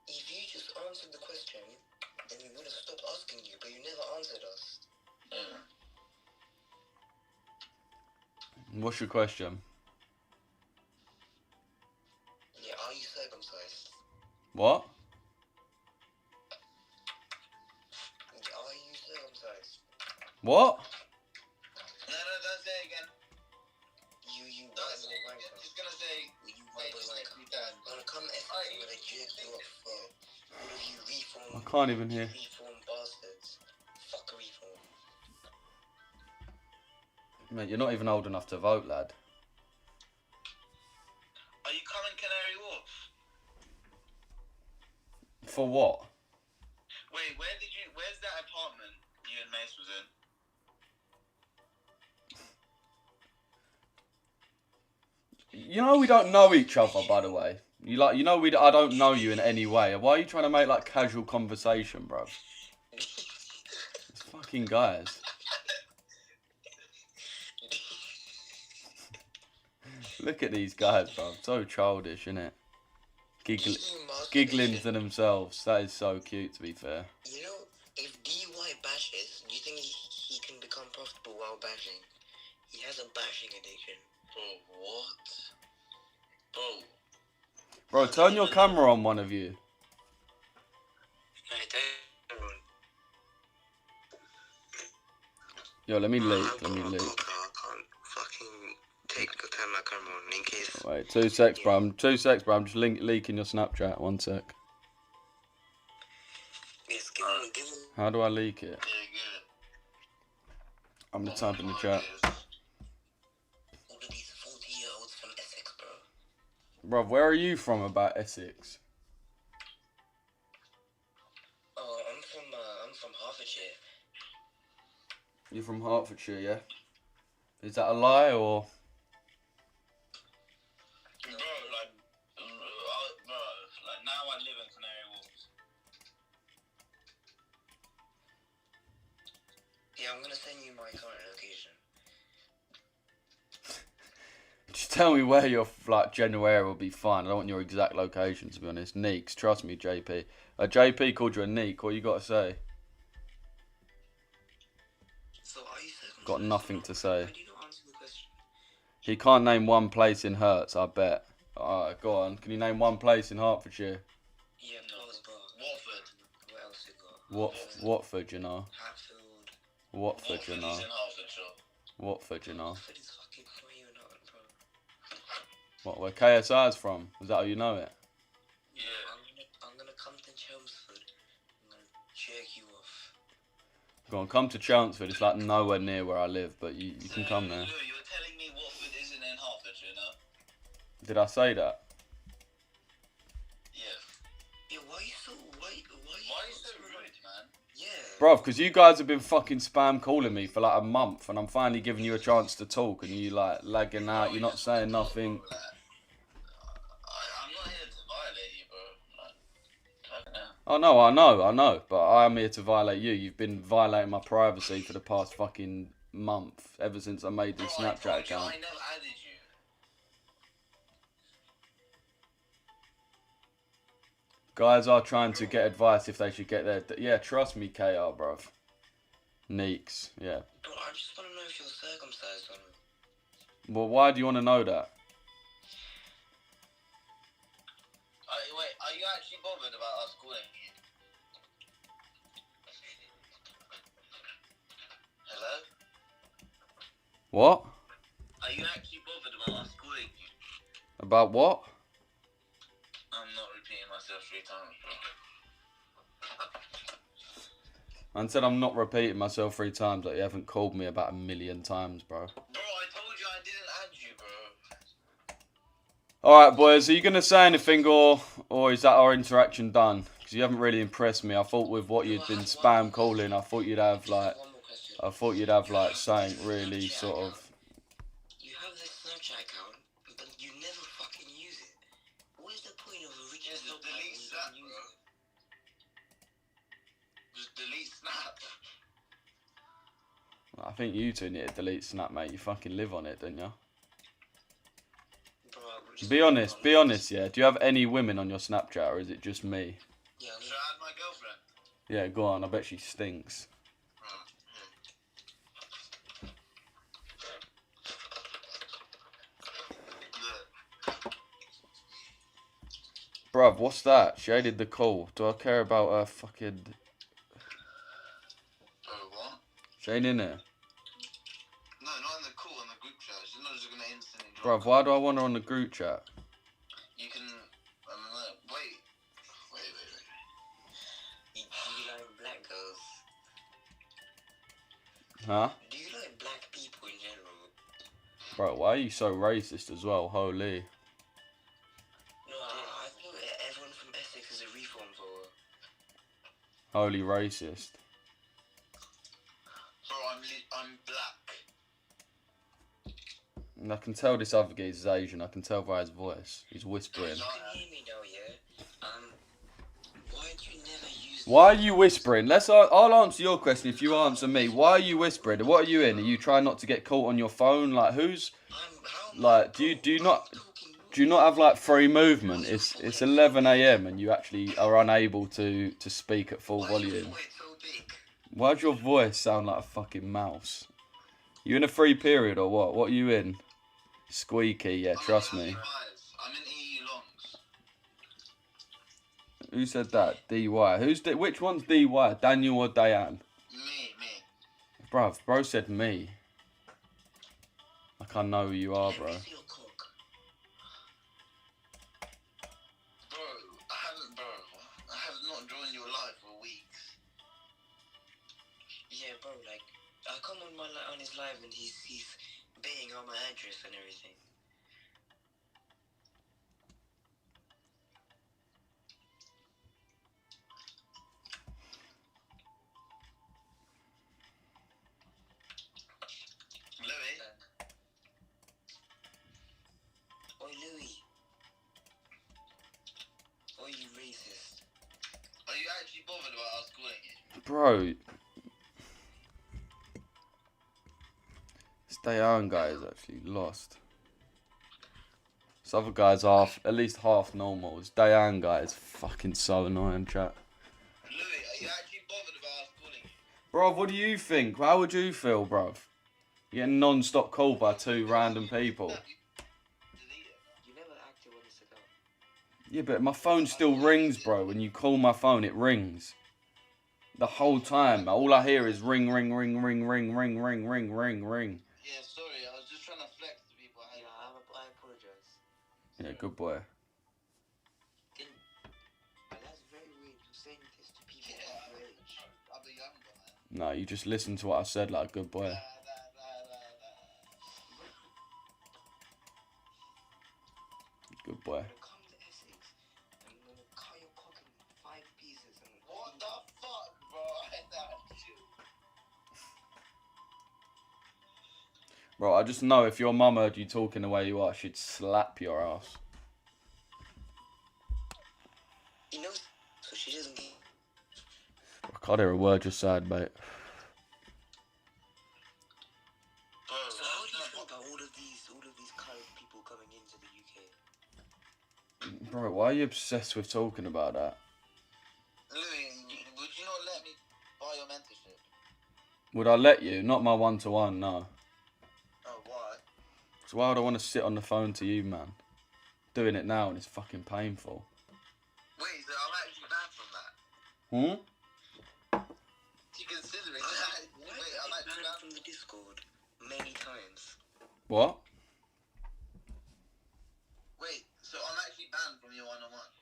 If you just answered the question, then we would have stopped asking you, but you never answered us. What's your question? Yeah, are you circumcised? What? Are you circumcised? What? No, don't say it again. You white boy wanker. Just gonna say, you white boy wanker. Gonna come Essex, I'm gonna jerk you up for all of you reform. I can't even hear. Reform bastards. Fuck a reform. Mate, you're not even old enough to vote, lad. Are you coming Canary Wharf? For what? Wait, where's that apartment you and Mace was in? You know we don't know each other, by the way. I don't know you in any way. Why are you trying to make like casual conversation, bro? It's fucking guys. Look at these guys, bro. So childish, innit? Giggling to themselves. That is so cute, to be fair. You know, if DY bashes, do you think he can become profitable while bashing? He has a bashing addiction. Bro, what? Bro, turn your camera on, one of you. Yo, let me leak. I can't fucking turn my camera on in case. Wait, 2 secs, bro. I'm just leaking your Snapchat. 1 sec. Yes, give him. How do I leak it? Yeah, good. I'm gonna type in the chat. All of these 40-year-olds from Essex, bro. Bro, where are you from about Essex? Oh, I'm from Hertfordshire. You're from Hertfordshire, yeah? Is that a lie or? Bro, like now I live in Canary Wharf. Yeah, I'm gonna send you my current location. Just tell me where your like general area will be fine. I don't want your exact location, to be honest. Neeks, trust me, JP. JP called you a neek. What you got to say? So are you circumcised? Got nothing to say. Why do you not answer the question? He can't name one place in Herts, I bet. Alright, go on. Can you name one place in Hertfordshire? Yeah, no. Watford. What else you got? Watford, you know. Hatfield. Watford, you know. Is in Hertfordshire. Watford, you know. Watford is fucking where you know it, bro. What, where KSI's from? Is that how you know it? Yeah. I'm gonna come to Chelmsford. I'm gonna jerk you off. Go on, come to Chelmsford. It's like nowhere near where I live, but you can come there. Lou, you're telling me Watford isn't in Hertfordshire, no? Did I say that? Yeah. Yeah, why are you so rude, man? Yeah. Bruv, because you guys have been fucking spam calling me for like a month and I'm finally giving you a chance to talk and you like lagging out, you're not saying nothing. I'm not here to violate you, bro. Oh no, I know, but I am here to violate you. You've been violating my privacy for the past fucking month, ever since I made this Snapchat account. I never added you. Guys are trying to get advice if they should get their... Yeah, trust me, KR, bruv. Neeks, yeah. Bro, I just want to know if you're circumcised or not. Well, why do you want to know that? Wait, are you actually bothered about us calling you? Hello? What? Are you actually bothered about us calling you? About what? I'm not repeating myself 3 times, bro. I said I'm not repeating myself 3 times, like you haven't called me about 1,000,000 times, bro. Bro, I told you I didn't add you, bro. Alright, boys, are you going to say anything or is that our interaction done? Because you haven't really impressed me. I thought with what you'd been spam calling, I thought you'd have like something really sort of... You have this Snapchat account, but you never fucking use it. What is the point of a Richesse account when you don't use it? Just delete Snap. think you two need to delete Snap, mate. You fucking live on it, don't you? Bro, I just Be honest, yeah. Do you have any women on your Snapchat, or is it just me? Yeah, should I add my girlfriend? Yeah, go on. I bet she stinks. Bruv, what's that? She added the call. Do I care about her fucking... What? She ain't in here. No, not in the call, in the group chat. She's not just gonna instantly Bruv, drop. why do I want her on the group chat? You can... wait. Do you like black girls? Huh? Do you like black people in general? Bro, why are you so racist as well? Holy. No, I thought everyone from Essex is a reform voter. Holy racist. Bro, I'm black. And I can tell this other geezer is Asian. I can tell by his voice. He's whispering. You can hear me now, yeah? Why do you never use... Why are you whispering? I'll answer your question if you answer me. Why are you whispering? What are you in? Are you trying not to get caught on your phone? Like, who's... Like, do you not have, like, free movement? It's 11 AM and you actually are unable to speak at full volume. Why does your voice sound like a fucking mouse? You in a free period or what? What are you in? Squeaky, yeah, trust me. I'm in EU longs. Who said that? DY. Which one's DY? Daniel or Diane? Me. Bruv, bro said me. Like I know who you are, bro. Bro, I have not joined your live for weeks. Yeah, bro, like, I come on his live and he's baying out my address and everything. Louis? Oi, Louis. Oi, you racist. Are you actually bothered about us calling you? Bro. This Diane guy is actually lost. This other guy's at least half normal. This Diane guy is fucking so annoying, chat. Louis, are you actually bothered about us calling you? Bruv, what do you think? How would you feel, bruv? You're getting non-stop called by two random people. You never acted when it's about. Yeah, but my phone still rings, bro. When you call my phone, it rings. The whole time. All I hear is ring, ring, ring, ring, ring, ring, ring, ring, ring, ring. Yeah, sorry, I was just trying to flex to people. I apologize. Yeah, good boy. That's very weird. You're saying this to people of your age. I'm a young guy. No, you just listen to what I said like a good boy. Good boy. Come to Essex and I'm gonna cut your cock in 5 pieces and... What the fuck, bro? I know you. Bro, I just know if your mum heard you talking the way you are, she'd slap your ass. You know, so she doesn't get... I can't hear a word you said, mate. So how do you feel about all of these kind of people coming into the UK? Bro, why are you obsessed with talking about that? Louis, would you not let me buy your mentorship? Would I let you? Not my one-to-one, no. Oh, why? So why would I want to sit on the phone to you, man? Doing it now and it's fucking painful. Wait, so I'm actually banned from that? Do you consider it that? Wait, I'm actually banned from the Discord many times. What? Wait, so I'm actually banned from your one-on-one?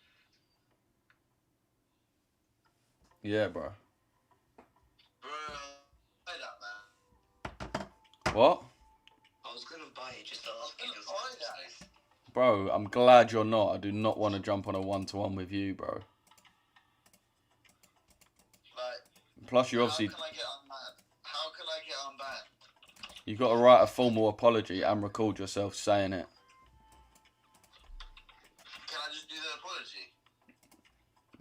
Yeah, bro. Bro, buy that, man. What? I was gonna buy it just to ask you. Buy that. Bro, I'm glad you're not. I do not want to jump on a one-to-one with you, bro. Like, Plus, you obviously... How can I get unbanned? How can I get unbanned? You've got to write a formal apology and record yourself saying it. Can I just do the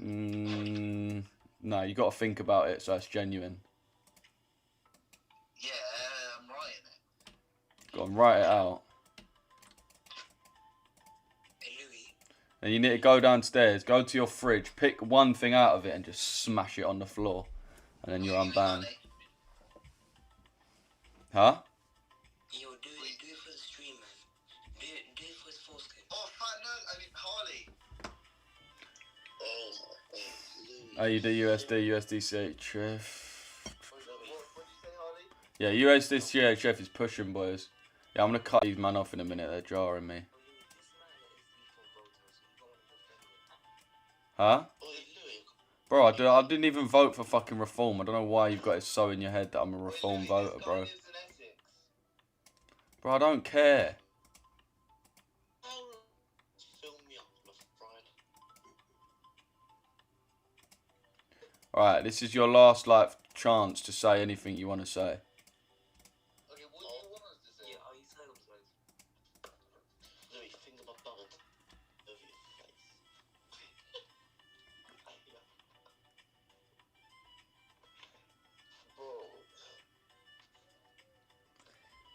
apology? No, you got to think about it so it's genuine. Yeah, on, write it out. Hey, Louis. And you need to go downstairs, go to your fridge, pick one thing out of it and just smash it on the floor. And then you're unbanned. Huh? Yo, do it for the stream, man. Do it for his foreskin. Oh, fat no, I mean Harley. Oh my god. AUD, USD, USD, CHF. What did you say, Harley? Yeah, USD, CHF is pushing, boys. Yeah, I'm going to cut these man off in a minute. They're jarring me. Huh? Bro, I didn't even vote for fucking reform. I don't know why you've got it so in your head that I'm a reform voter, bro. Bro, I don't care. Alright, this is your last, like, chance to say anything you want to say. Okay, what do you want us to say? Yeah, are you circumcised? Louis, finger my bum over your face.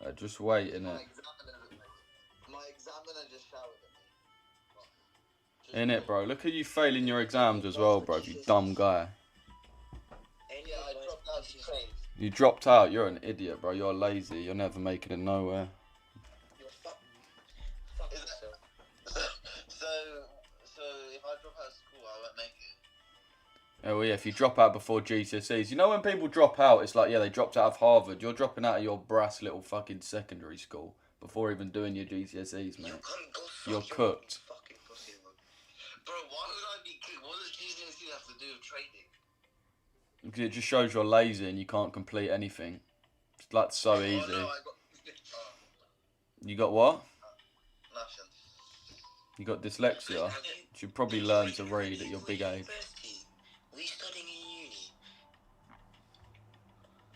Bro. Just wait, innit? My examiner just showered at me. Innit, bro? Look at you failing your exams as well, bro, you dumb guy. Yeah, I dropped out of train. You dropped out, you're an idiot, bro. You're lazy, you're never making it nowhere. You're fuck yourself. So if I drop out of school, I won't make it. Oh yeah, if you drop out before GCSEs. You know when people drop out, it's like, yeah, they dropped out of Harvard. You're dropping out of your brass little fucking secondary school before even doing your GCSEs, mate. You're cooked. Fucking pussy, man. Bro, why would I be cooked? What does GCSE have to do with trading? Because it just shows you're lazy and you can't complete anything. It's like so easy. Oh, no, I got... You got what? Nothing. You got dyslexia? You should probably learn to read at your big age. We studying in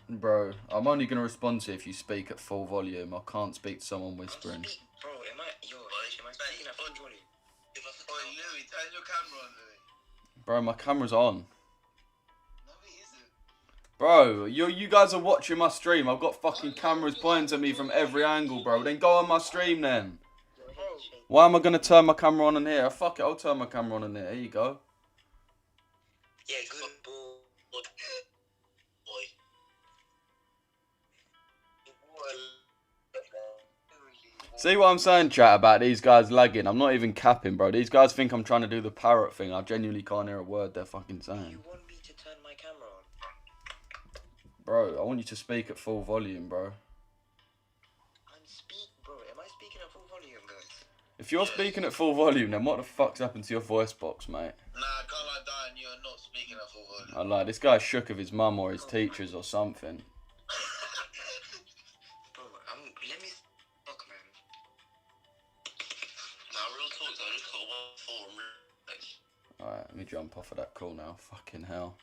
uni. Bro, I'm only going to respond to you if you speak at full volume. I can't speak to someone whispering. Bro, am I speaking at full volume? Oi, Louis, turn your camera on, Louis. Bro, my camera's on. No, it isn't. Bro, you guys are watching my stream. I've got fucking cameras pointing at me from every angle, bro. Then go on my stream then. Why am I going to turn my camera on in here? Fuck it, I'll turn my camera on in here. Here you go. Yeah, good boy. See what I'm saying, chat, about these guys lagging? I'm not even capping, bro. These guys think I'm trying to do the parrot thing. I genuinely can't hear a word they're fucking saying. You want me to turn my camera on? Bro, I want you to speak at full volume, bro. Bro, am I speaking at full volume, guys? If you're speaking at full volume, then what the fuck's happened to your voice box, mate? Nah, I can't lie down, you're not speaking at full volume. I like, this guy shook of his mum or his teachers or something. Bro, let me fuck, man. Nah, real talk, I just got 1-4. Alright, let me jump off of that call now. Fucking hell.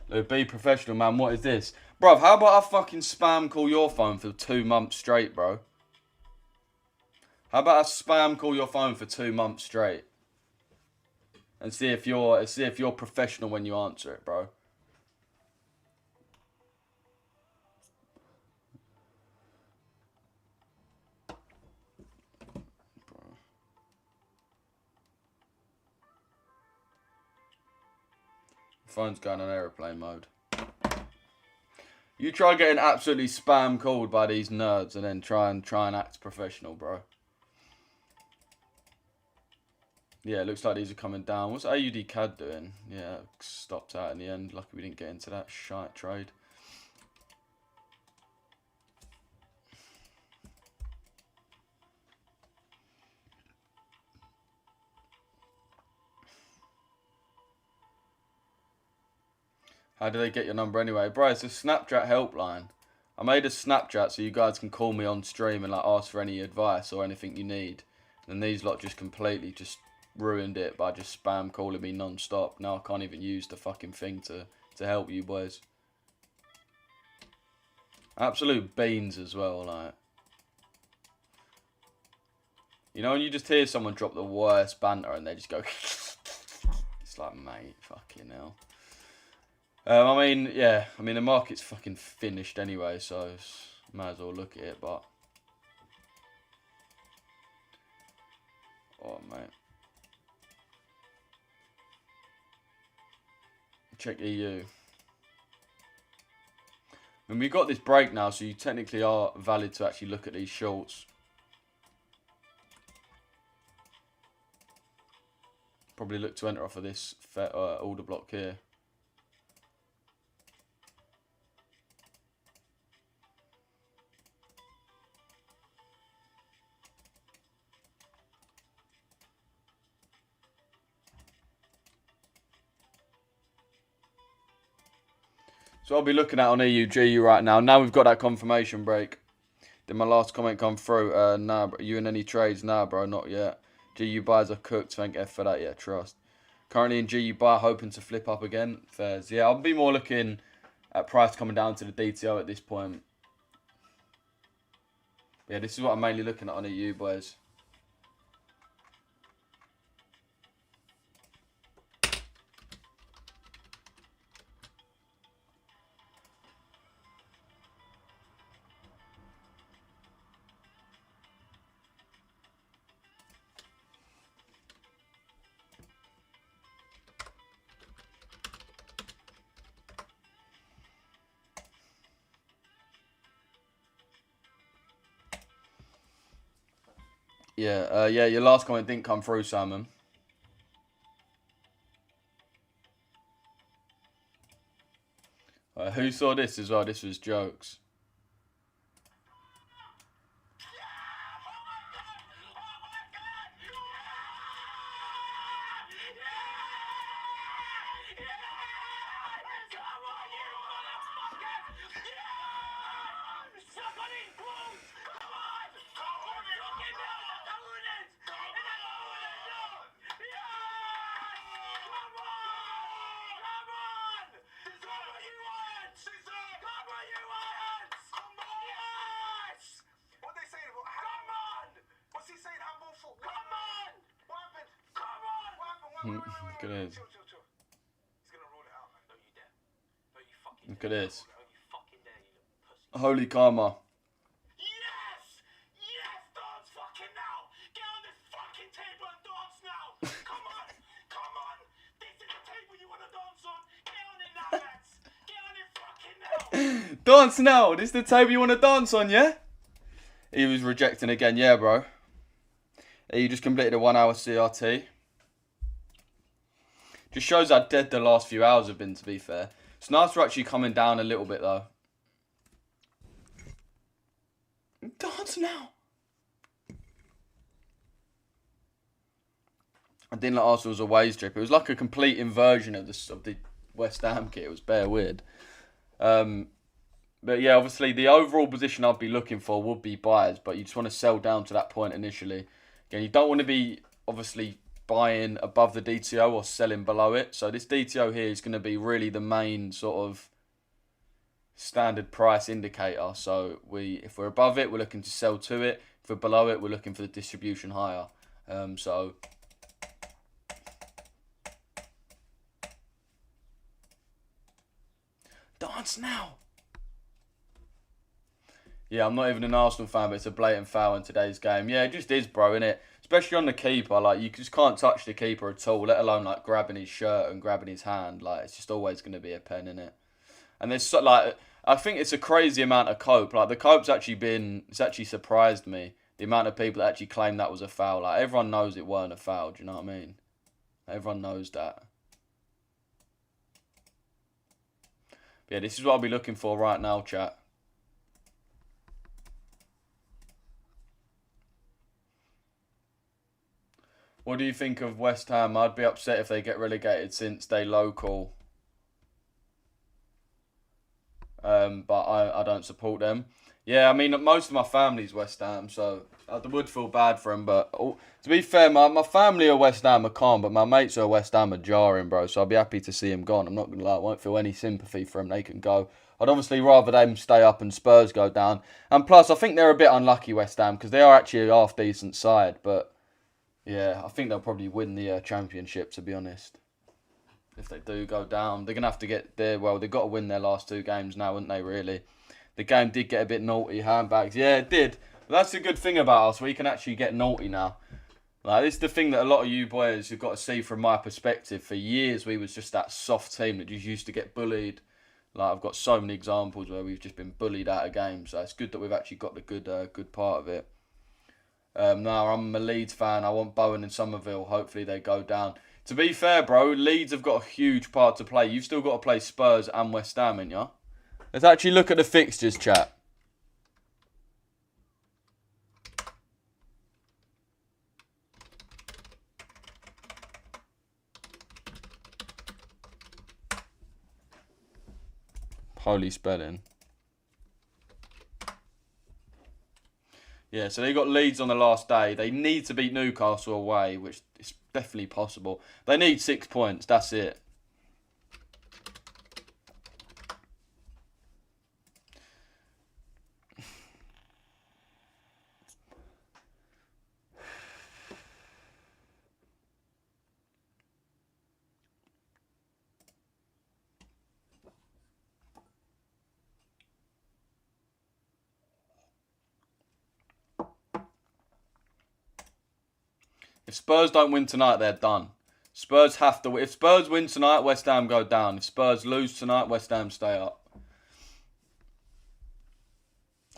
Look, be professional, man. What is this? Bruv, how about I fucking spam call your phone for 2 months straight, bro? How about I spam call your phone for 2 months straight? And see if you're professional when you answer it, bro. Phone's going on aeroplane mode. You try getting absolutely spam called by these nerds and then try and act professional, bro. Yeah, it looks like these are coming down. What's AUD CAD doing? Yeah, stopped out in the end. Lucky we didn't get into that shite trade. How do they get your number anyway? Bro, it's a Snapchat helpline. I made a Snapchat so you guys can call me on stream and like ask for any advice or anything you need. And these lot just completely just ruined it by just spam calling me non-stop. Now I can't even use the fucking thing to help you boys. Absolute beans as well, like. You know when you just hear someone drop the worst banter and they just go... It's like, mate, fucking hell. I mean, yeah. I mean, the market's fucking finished anyway, so might as well look at it. But oh mate, check EU. I mean, we've got this break now, so you technically are valid to actually look at these shorts. Probably look to enter off of this order block here. So I'll be looking at on EU, GU right now. Now we've got that confirmation break. Did my last comment come through? Nah, bro. You in any trades? Nah, bro, not yet. GU buys are cooked. Thank F for that. Yeah, trust. Currently in GU buy, hoping to flip up again. Fairs. Yeah, I'll be more looking at price coming down to the DTO at this point. Yeah, this is what I'm mainly looking at on EU, boys. Yeah, yeah, your last comment didn't come through, Simon. Who saw this as well? This was jokes. Look at this. Look at this. Holy karma. Yes! Yes, dance fucking now! Get on this fucking table and dance now! Come on! Come on! This is the table you want to dance on! Get on it now, lads! Get on it fucking now! Dance now! This is the table you want to dance on, yeah? He was rejecting again. Yeah, bro. You just completed a 1 hour CRT. Just shows how dead the last few hours have been, to be fair. It's nice we're actually coming down a little bit, though. Dance now! I didn't like Arsenal's away strip. It was like a complete inversion of the West Ham kit. It was bare weird. But yeah, obviously the overall position I'd be looking for would be buyers, but you just want to sell down to that point initially. Again, you don't want to be obviously buying above the DTO or selling below it. So this DTO here is going to be really the main sort of standard price indicator. So if we're above it, we're looking to sell to it. If we're below it, we're looking for the distribution higher. So dance now. Yeah, I'm not even an Arsenal fan, but it's a blatant foul in today's game. Yeah, it just is, bro, innit? Especially on the keeper. Like, you just can't touch the keeper at all, let alone, like, grabbing his shirt and grabbing his hand. Like, it's just always going to be a pen, innit? And there's, like, I think it's a crazy amount of cope. Like, the cope's it's actually surprised me, the amount of people that actually claim that was a foul. Like, everyone knows it weren't a foul, do you know what I mean? Everyone knows that. But yeah, this is what I'll be looking for right now, chat. What do you think of West Ham? I'd be upset if they get relegated since they local. But I don't support them. Yeah, I mean, most of my family's West Ham, so I would feel bad for them. But to be fair, my family are West Ham are calm, but my mates are West Ham are jarring, bro. So I'll be happy to see him gone. I'm not going to lie, I won't feel any sympathy for them. They can go. I'd obviously rather them stay up and Spurs go down. And plus, I think they're a bit unlucky, West Ham, because they are actually a half-decent side, but... yeah, I think they'll probably win the championship, to be honest. if they do go down. They're going to have to get there. Well, they've got to win their last 2 games now, haven't they, really? The game did get a bit naughty, handbags. Yeah, it did. But that's the good thing about us. We can actually get naughty now. Like, this is the thing that a lot of you boys have got to see from my perspective. For years, we was just that soft team that just used to get bullied. Like, I've got so many examples where we've just been bullied out of games. So it's good that we've actually got the good part of it. Now, I'm a Leeds fan. I want Bowen and Somerville. Hopefully they go down. To be fair, bro, Leeds have got a huge part to play. You've still got to play Spurs and West Ham, ain't ya? Let's actually look at the fixtures, chat. Holy spelling. Yeah, so they got Leeds on the last day. They need to beat Newcastle away, which is definitely possible. They need 6 points. That's it. If Spurs don't win tonight, they're done. Spurs have to. If Spurs win tonight, West Ham go down. If Spurs lose tonight, West Ham stay up.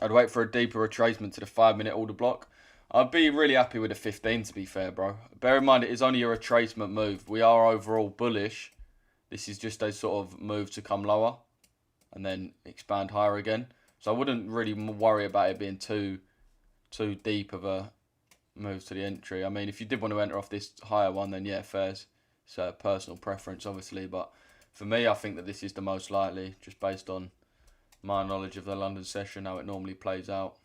I'd wait for a deeper retracement to the 5-minute order block. I'd be really happy with a 15, to be fair, bro. Bear in mind, it is only a retracement move. We are overall bullish. This is just a sort of move to come lower and then expand higher again. So I wouldn't really worry about it being too deep of a move to the entry. I mean, if you did want to enter off this higher one, then yeah, fair. It's a personal preference, obviously. But for me, I think that this is the most likely, just based on my knowledge of the London session, how it normally plays out.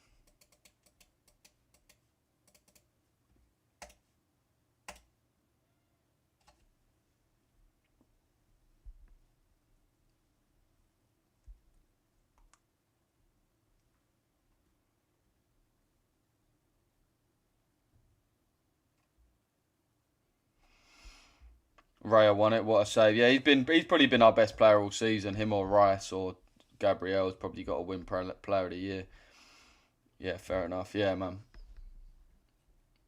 Raya won it. What a save! Yeah, he's probably been our best player all season. Him or Rice or Gabriel's probably got to win player of the year. Yeah, fair enough. Yeah, man.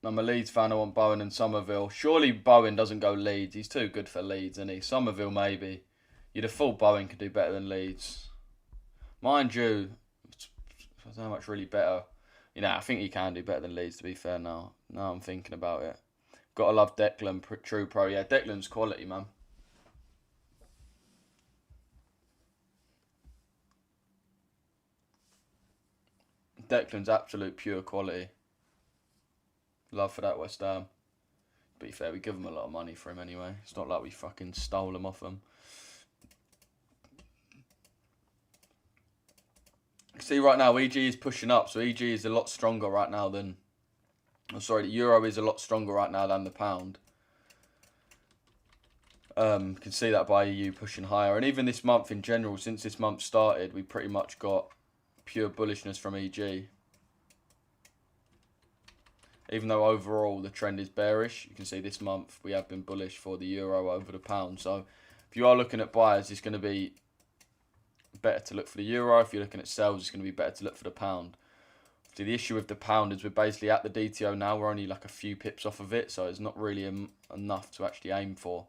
I'm a Leeds fan. I want Bowen and Somerville. Surely Bowen doesn't go Leeds. He's too good for Leeds, isn't he? Somerville maybe. You'd have thought Bowen could do better than Leeds. Mind you, I don't know how much really better. You know, I think he can do better than Leeds, to be fair now. Now I'm thinking about it. Gotta love Declan, true pro. Yeah, Declan's quality, man. Declan's absolute pure quality. Love for that West Ham. To be fair, we give him a lot of money for him anyway. It's not like we fucking stole him off him. See, right now, EG is pushing up. So EG is a lot stronger right now than... I'm sorry, the euro is a lot stronger right now than the pound. You can see that by EU pushing higher. And even this month in general, since this month started, we pretty much got pure bullishness from EG. Even though overall the trend is bearish, you can see this month we have been bullish for the euro over the pound. So if you are looking at buys, it's going to be better to look for the euro. If you're looking at sells, it's going to be better to look for the pound. So the issue with the pound is we're basically at the DTO now. We're only like a few pips off of it, so it's not really enough to actually aim for.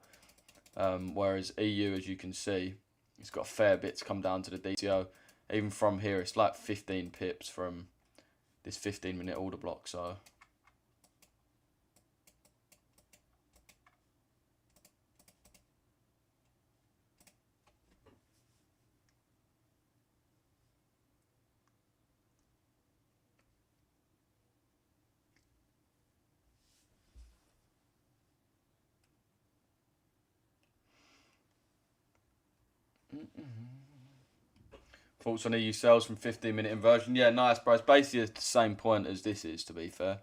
Whereas EU, as you can see, it's got a fair bit to come down to the DTO. Even from here, it's like 15 pips from this 15-minute order block. So thoughts on EU sales from 15-minute inversion? Yeah, nice, bro. It's basically the same point as this is, to be fair.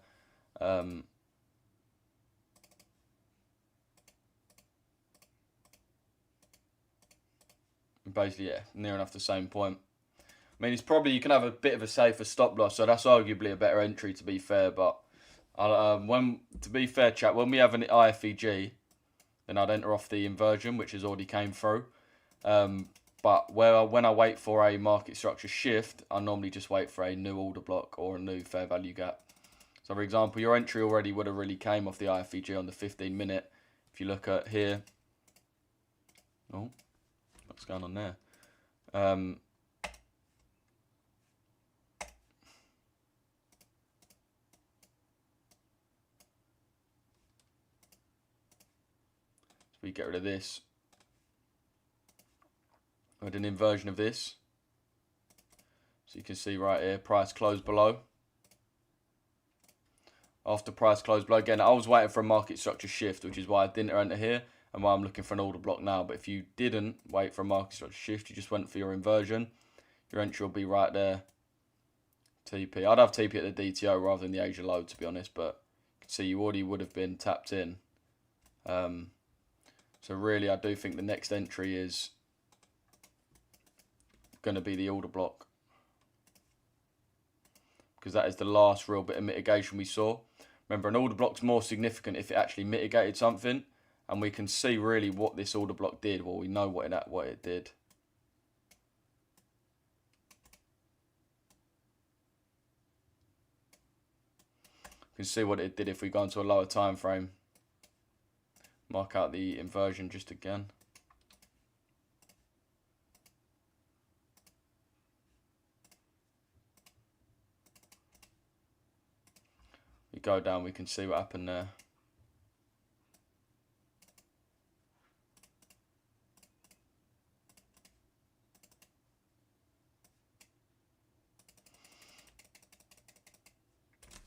Basically, yeah, near enough the same point. I mean, it's probably, you can have a bit of a safer stop loss, so that's arguably a better entry, to be fair. But to be fair, chat, when we have an IFEG, then I'd enter off the inversion, which has already came through. But when I wait for a market structure shift, I normally just wait for a new order block or a new fair value gap. So for example, your entry already would have really came off the IFVG on the 15-minute. If you look at here, oh, what's going on there? So we get rid of this. I had an inversion of this. So you can see right here, price closed below. After price closed below, again, I was waiting for a market structure shift, which is why I didn't enter here and why I'm looking for an order block now. But if you didn't wait for a market structure shift, you just went for your inversion, your entry will be right there. TP. I'd have TP at the DTO rather than the Asia low, to be honest, but you can see you already would have been tapped in. So really, I do think the next entry is going to be the order block, because that is the last real bit of mitigation we saw. Remember, an order block's more significant if it actually mitigated something, and we can see really what this order block did. Well, we know what it did. You can see what it did if we go into a lower time frame. Mark out the inversion just again. We go down, we can see what happened there.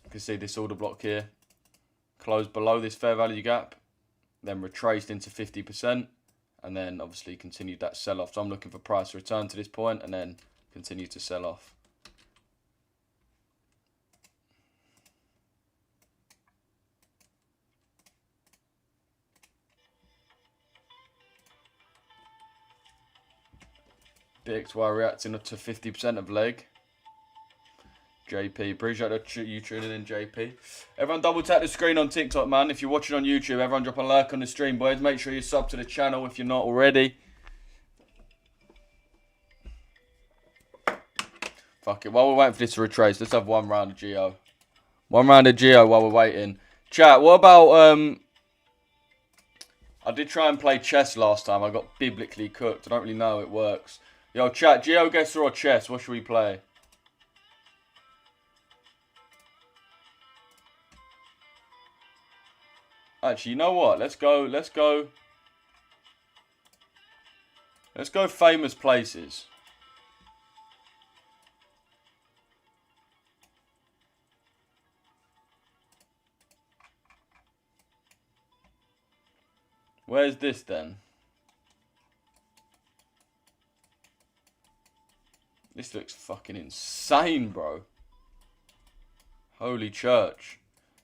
You can see this order block here closed below this fair value gap, then retraced into 50%, and then obviously continued that sell off. So I'm looking for price to return to this point and then continue to sell off. DXY reacting to 50% of leg. JP, appreciate you tuning in, JP. Everyone double tap the screen on TikTok, man. If you're watching on YouTube, everyone drop a like on the stream, boys. Make sure you sub to the channel if you're not already. Fuck it. While we're waiting for this to retrace, let's have one round of Geo. One round of Geo while we're waiting. Chat, what about... I did try and play chess last time. I got biblically cooked. I don't really know how it works. Yo, chat, GeoGuessr or chess? What should we play? Actually, you know what? Let's go famous places. Where's this then? This looks fucking insane, bro. Holy church.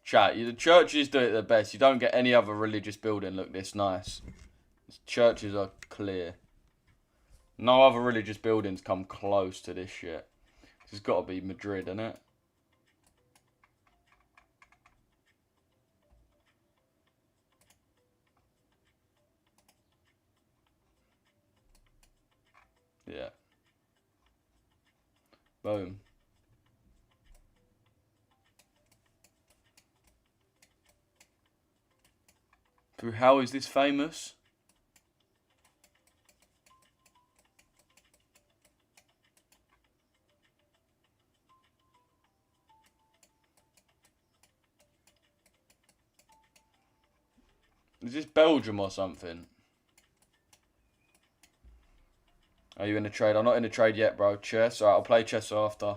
Chat, the churches do it the best. You don't get any other religious building look this nice. Churches are clear. No other religious buildings come close to this shit. This has got to be Madrid, isn't it? Yeah. Boom. How is this famous? Is this Belgium or something? Are you in a trade? I'm not in a trade yet, bro. Chess? Alright, I'll play chess after.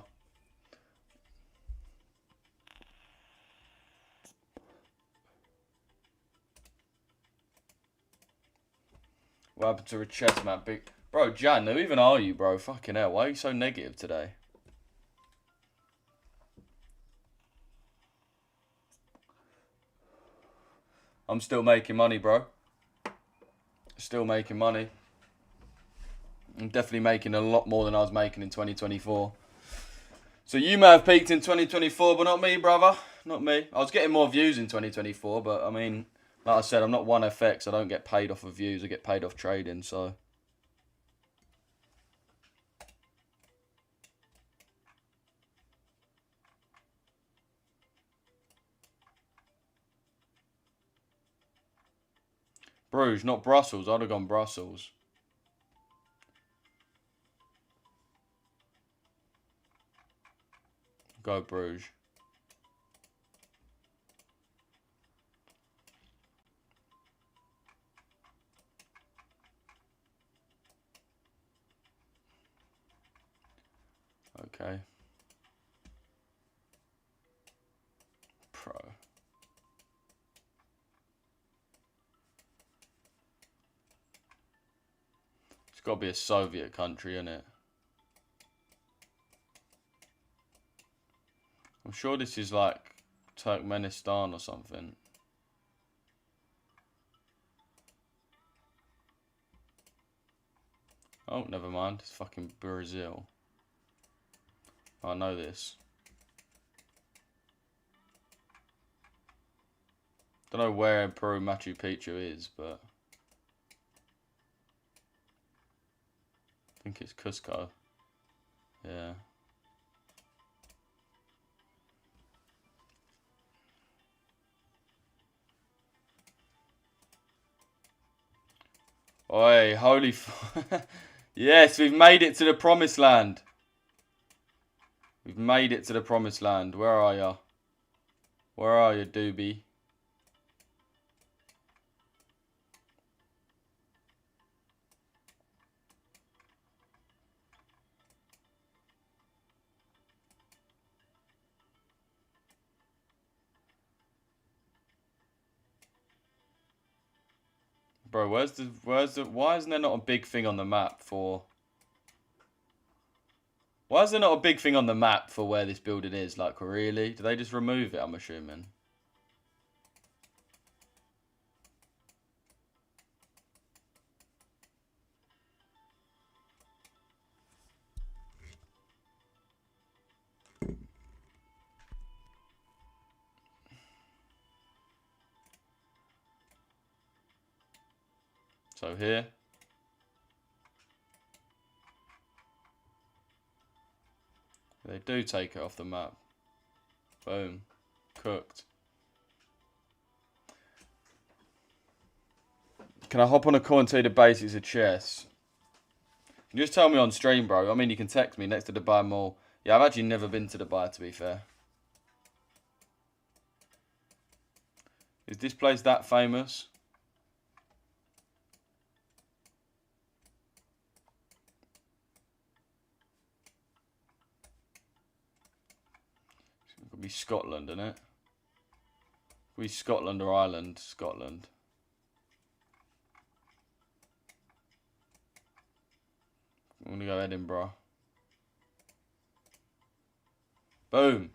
What happened to Richesse, man? Big... Bro, Jan, who even are you, bro? Fucking hell, why are you so negative today? I'm still making money, bro. Still making money. I'm definitely making a lot more than I was making in 2024. So you may have peaked in 2024, but not me, brother. Not me. I was getting more views in 2024, but I mean, Like I said, I'm not 1FX. I don't get paid off of views. I get paid off trading, so... Bruges, not Brussels. I'd have gone Brussels. Go Bruges. Okay. Pro. It's got to be a Soviet country, isn't it? I'm sure this is like Turkmenistan or something. Oh, never mind. It's fucking Brazil. I know this. Don't know where Peru Machu Picchu is, but I think it's Cusco. Yeah. Oi, holy yes, we've made it to the promised land. We've made it to the promised land. Where are ya? Where are you, doobie? Bro, why isn't there not a big thing on the map for... Why is there not a big thing on the map for where this building is? Like, really? Do they just remove it, I'm assuming? So here. They do take it off the map. Boom. Cooked. Can I hop on a call and tell you the basics of chess? Just tell me on stream, bro. I mean, you can text me next to Dubai Mall. Yeah, I've actually never been to Dubai, to be fair. Is this place that famous? It could be Scotland, isn't it? Could be Scotland or Ireland. Scotland. I'm gonna go Edinburgh. Boom.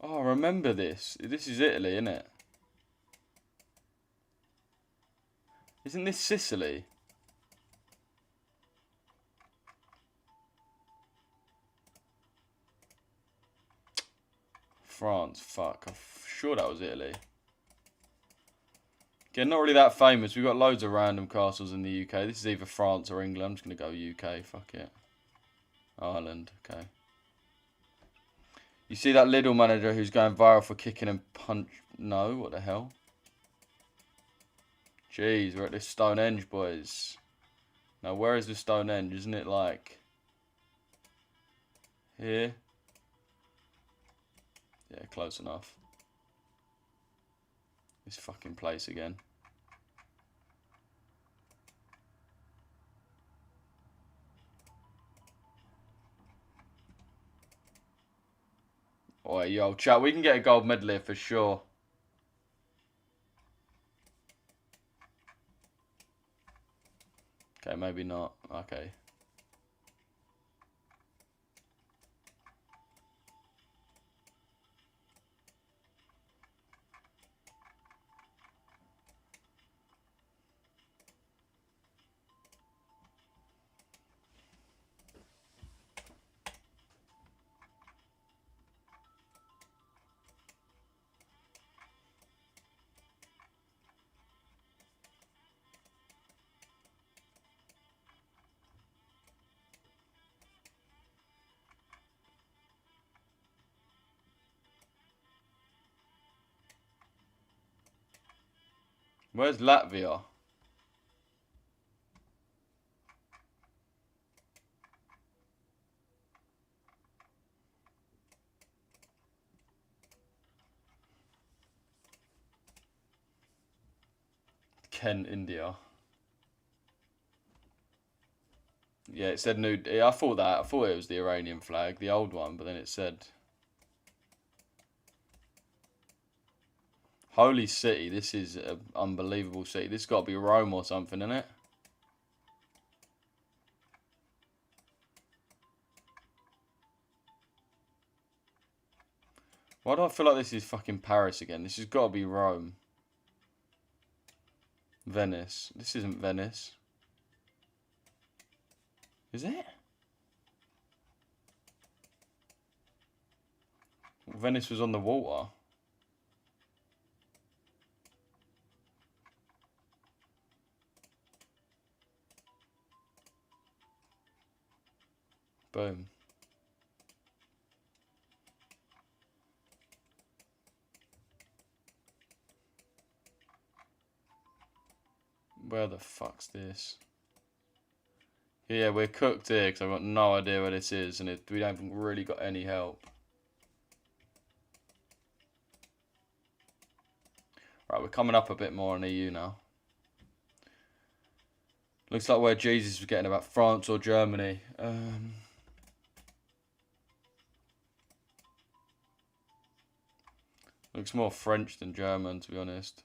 Oh, I remember this. This is Italy, isn't it? Isn't this Sicily? France, fuck. I'm sure that was Italy. Again, not really that famous. We've got loads of random castles in the UK. This is either France or England. I'm just going to go UK. Fuck it. Ireland. Okay. You see that Lidl manager who's going viral for kicking and punch? No, what the hell? Jeez, we're at this Stonehenge, boys. Now, where is the Stonehenge? Isn't it like here? Yeah, close enough. This fucking place again. Oh, yo, chat, we can get a gold medal here for sure. Okay, maybe not. Okay. Where's Latvia? Kent, India. Yeah, it said new. I thought that. I thought it was the Iranian flag, the old one, but then it said Holy City. This is an unbelievable city. This has got to be Rome or something, isn't it? Why do I feel like this is fucking Paris again? This has got to be Rome. Venice. This isn't Venice. Is it? Venice was on the water. Boom. Where the fuck's this? Yeah, we're cooked here because I've got no idea where this is, and we haven't really got any help. Right, we're coming up a bit more on EU now. Looks like where Jesus was getting about France or Germany. Looks more French than German, to be honest.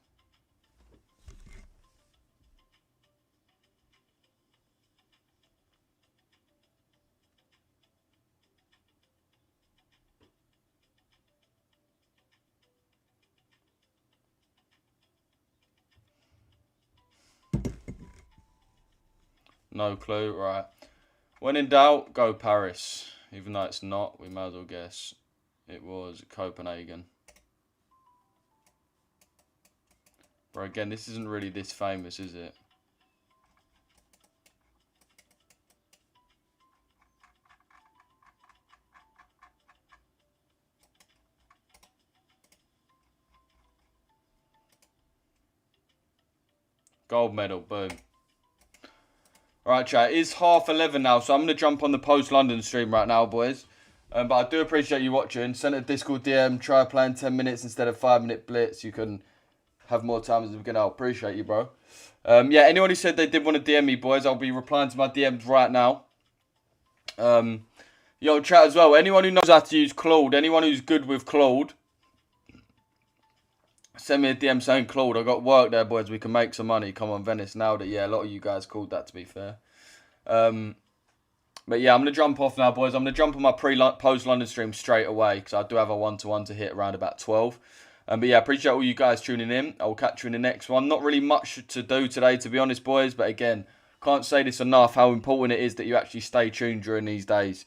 No clue, right. When in doubt, go Paris. Even though it's not, we might as well guess. It was Copenhagen. Bro, again, this isn't really this famous, is it? Gold medal, boom. Alright, chat, it is 11:30 now, so I'm going to jump on the post-London stream right now, boys. But I do appreciate you watching. Send a Discord DM, try playing 10 minutes instead of 5-minute blitz. You can have more time as a beginner. I appreciate you, bro. Yeah, anyone who said they did want to DM me, boys, I'll be replying to my DMs right now. Yo, chat as well. Anyone who knows how to use Claude, anyone who's good with Claude, send me a DM saying Claude. I got work there, boys. We can make some money. Come on, Venice. Nailed it. Yeah, a lot of you guys called that, to be fair. But yeah, I'm going to jump off now, boys. I'm going to jump on my post-London stream straight away because I do have a one-to-one to hit around about 12. But yeah, appreciate all you guys tuning in. I will catch you in the next one. Not really much to do today, to be honest, boys. But again, can't say this enough how important it is that you actually stay tuned during these days.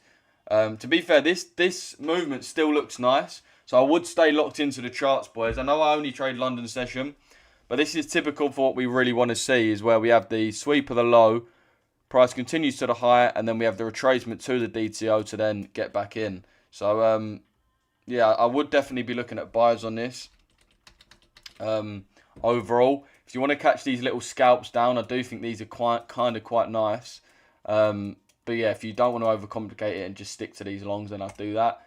To be fair, this movement still looks nice. So I would stay locked into the charts, boys. I know I only trade London session. But this is typical for what we really want to see, is where we have the sweep of the low. Price continues to the high, and then we have the retracement to the DTO to then get back in. So, yeah, I would definitely be looking at buys on this. Overall, if you want to catch these little scalps down, I do think these are quite nice. But yeah, if you don't want to overcomplicate it and just stick to these longs, then I'll do that.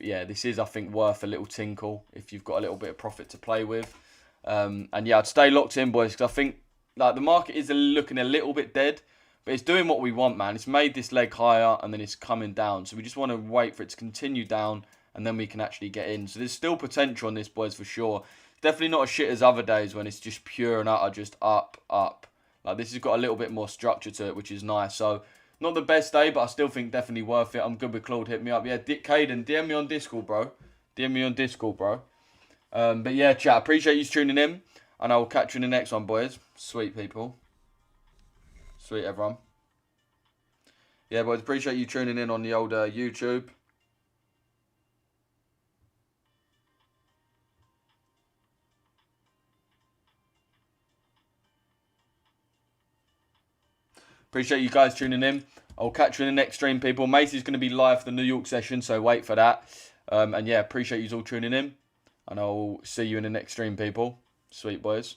Yeah, this is, I think, worth a little tinkle if you've got a little bit of profit to play with. And yeah, I'd stay locked in, boys, because I think like the market is looking a little bit dead. But it's doing what we want, man. It's made this leg higher and then it's coming down. So we just want to wait for it to continue down and then we can actually get in. So there's still potential on this, boys, for sure. Definitely not as shit as other days when it's just pure and utter, just up. Like this has got a little bit more structure to it, which is nice. So not the best day, but I still think definitely worth it. I'm good with Claude. Hit me up. Yeah, Caden, DM me on Discord, bro. DM me on Discord, bro. But yeah, chat, appreciate you tuning in. And I will catch you in the next one, boys. Sweet people. Sweet, everyone. Yeah, boys, appreciate you tuning in on the old YouTube. Appreciate you guys tuning in. I'll catch you in the next stream, people. Macy's going to be live for the New York session, so wait for that. And yeah, appreciate you all tuning in. And I'll see you in the next stream, people. Sweet, boys.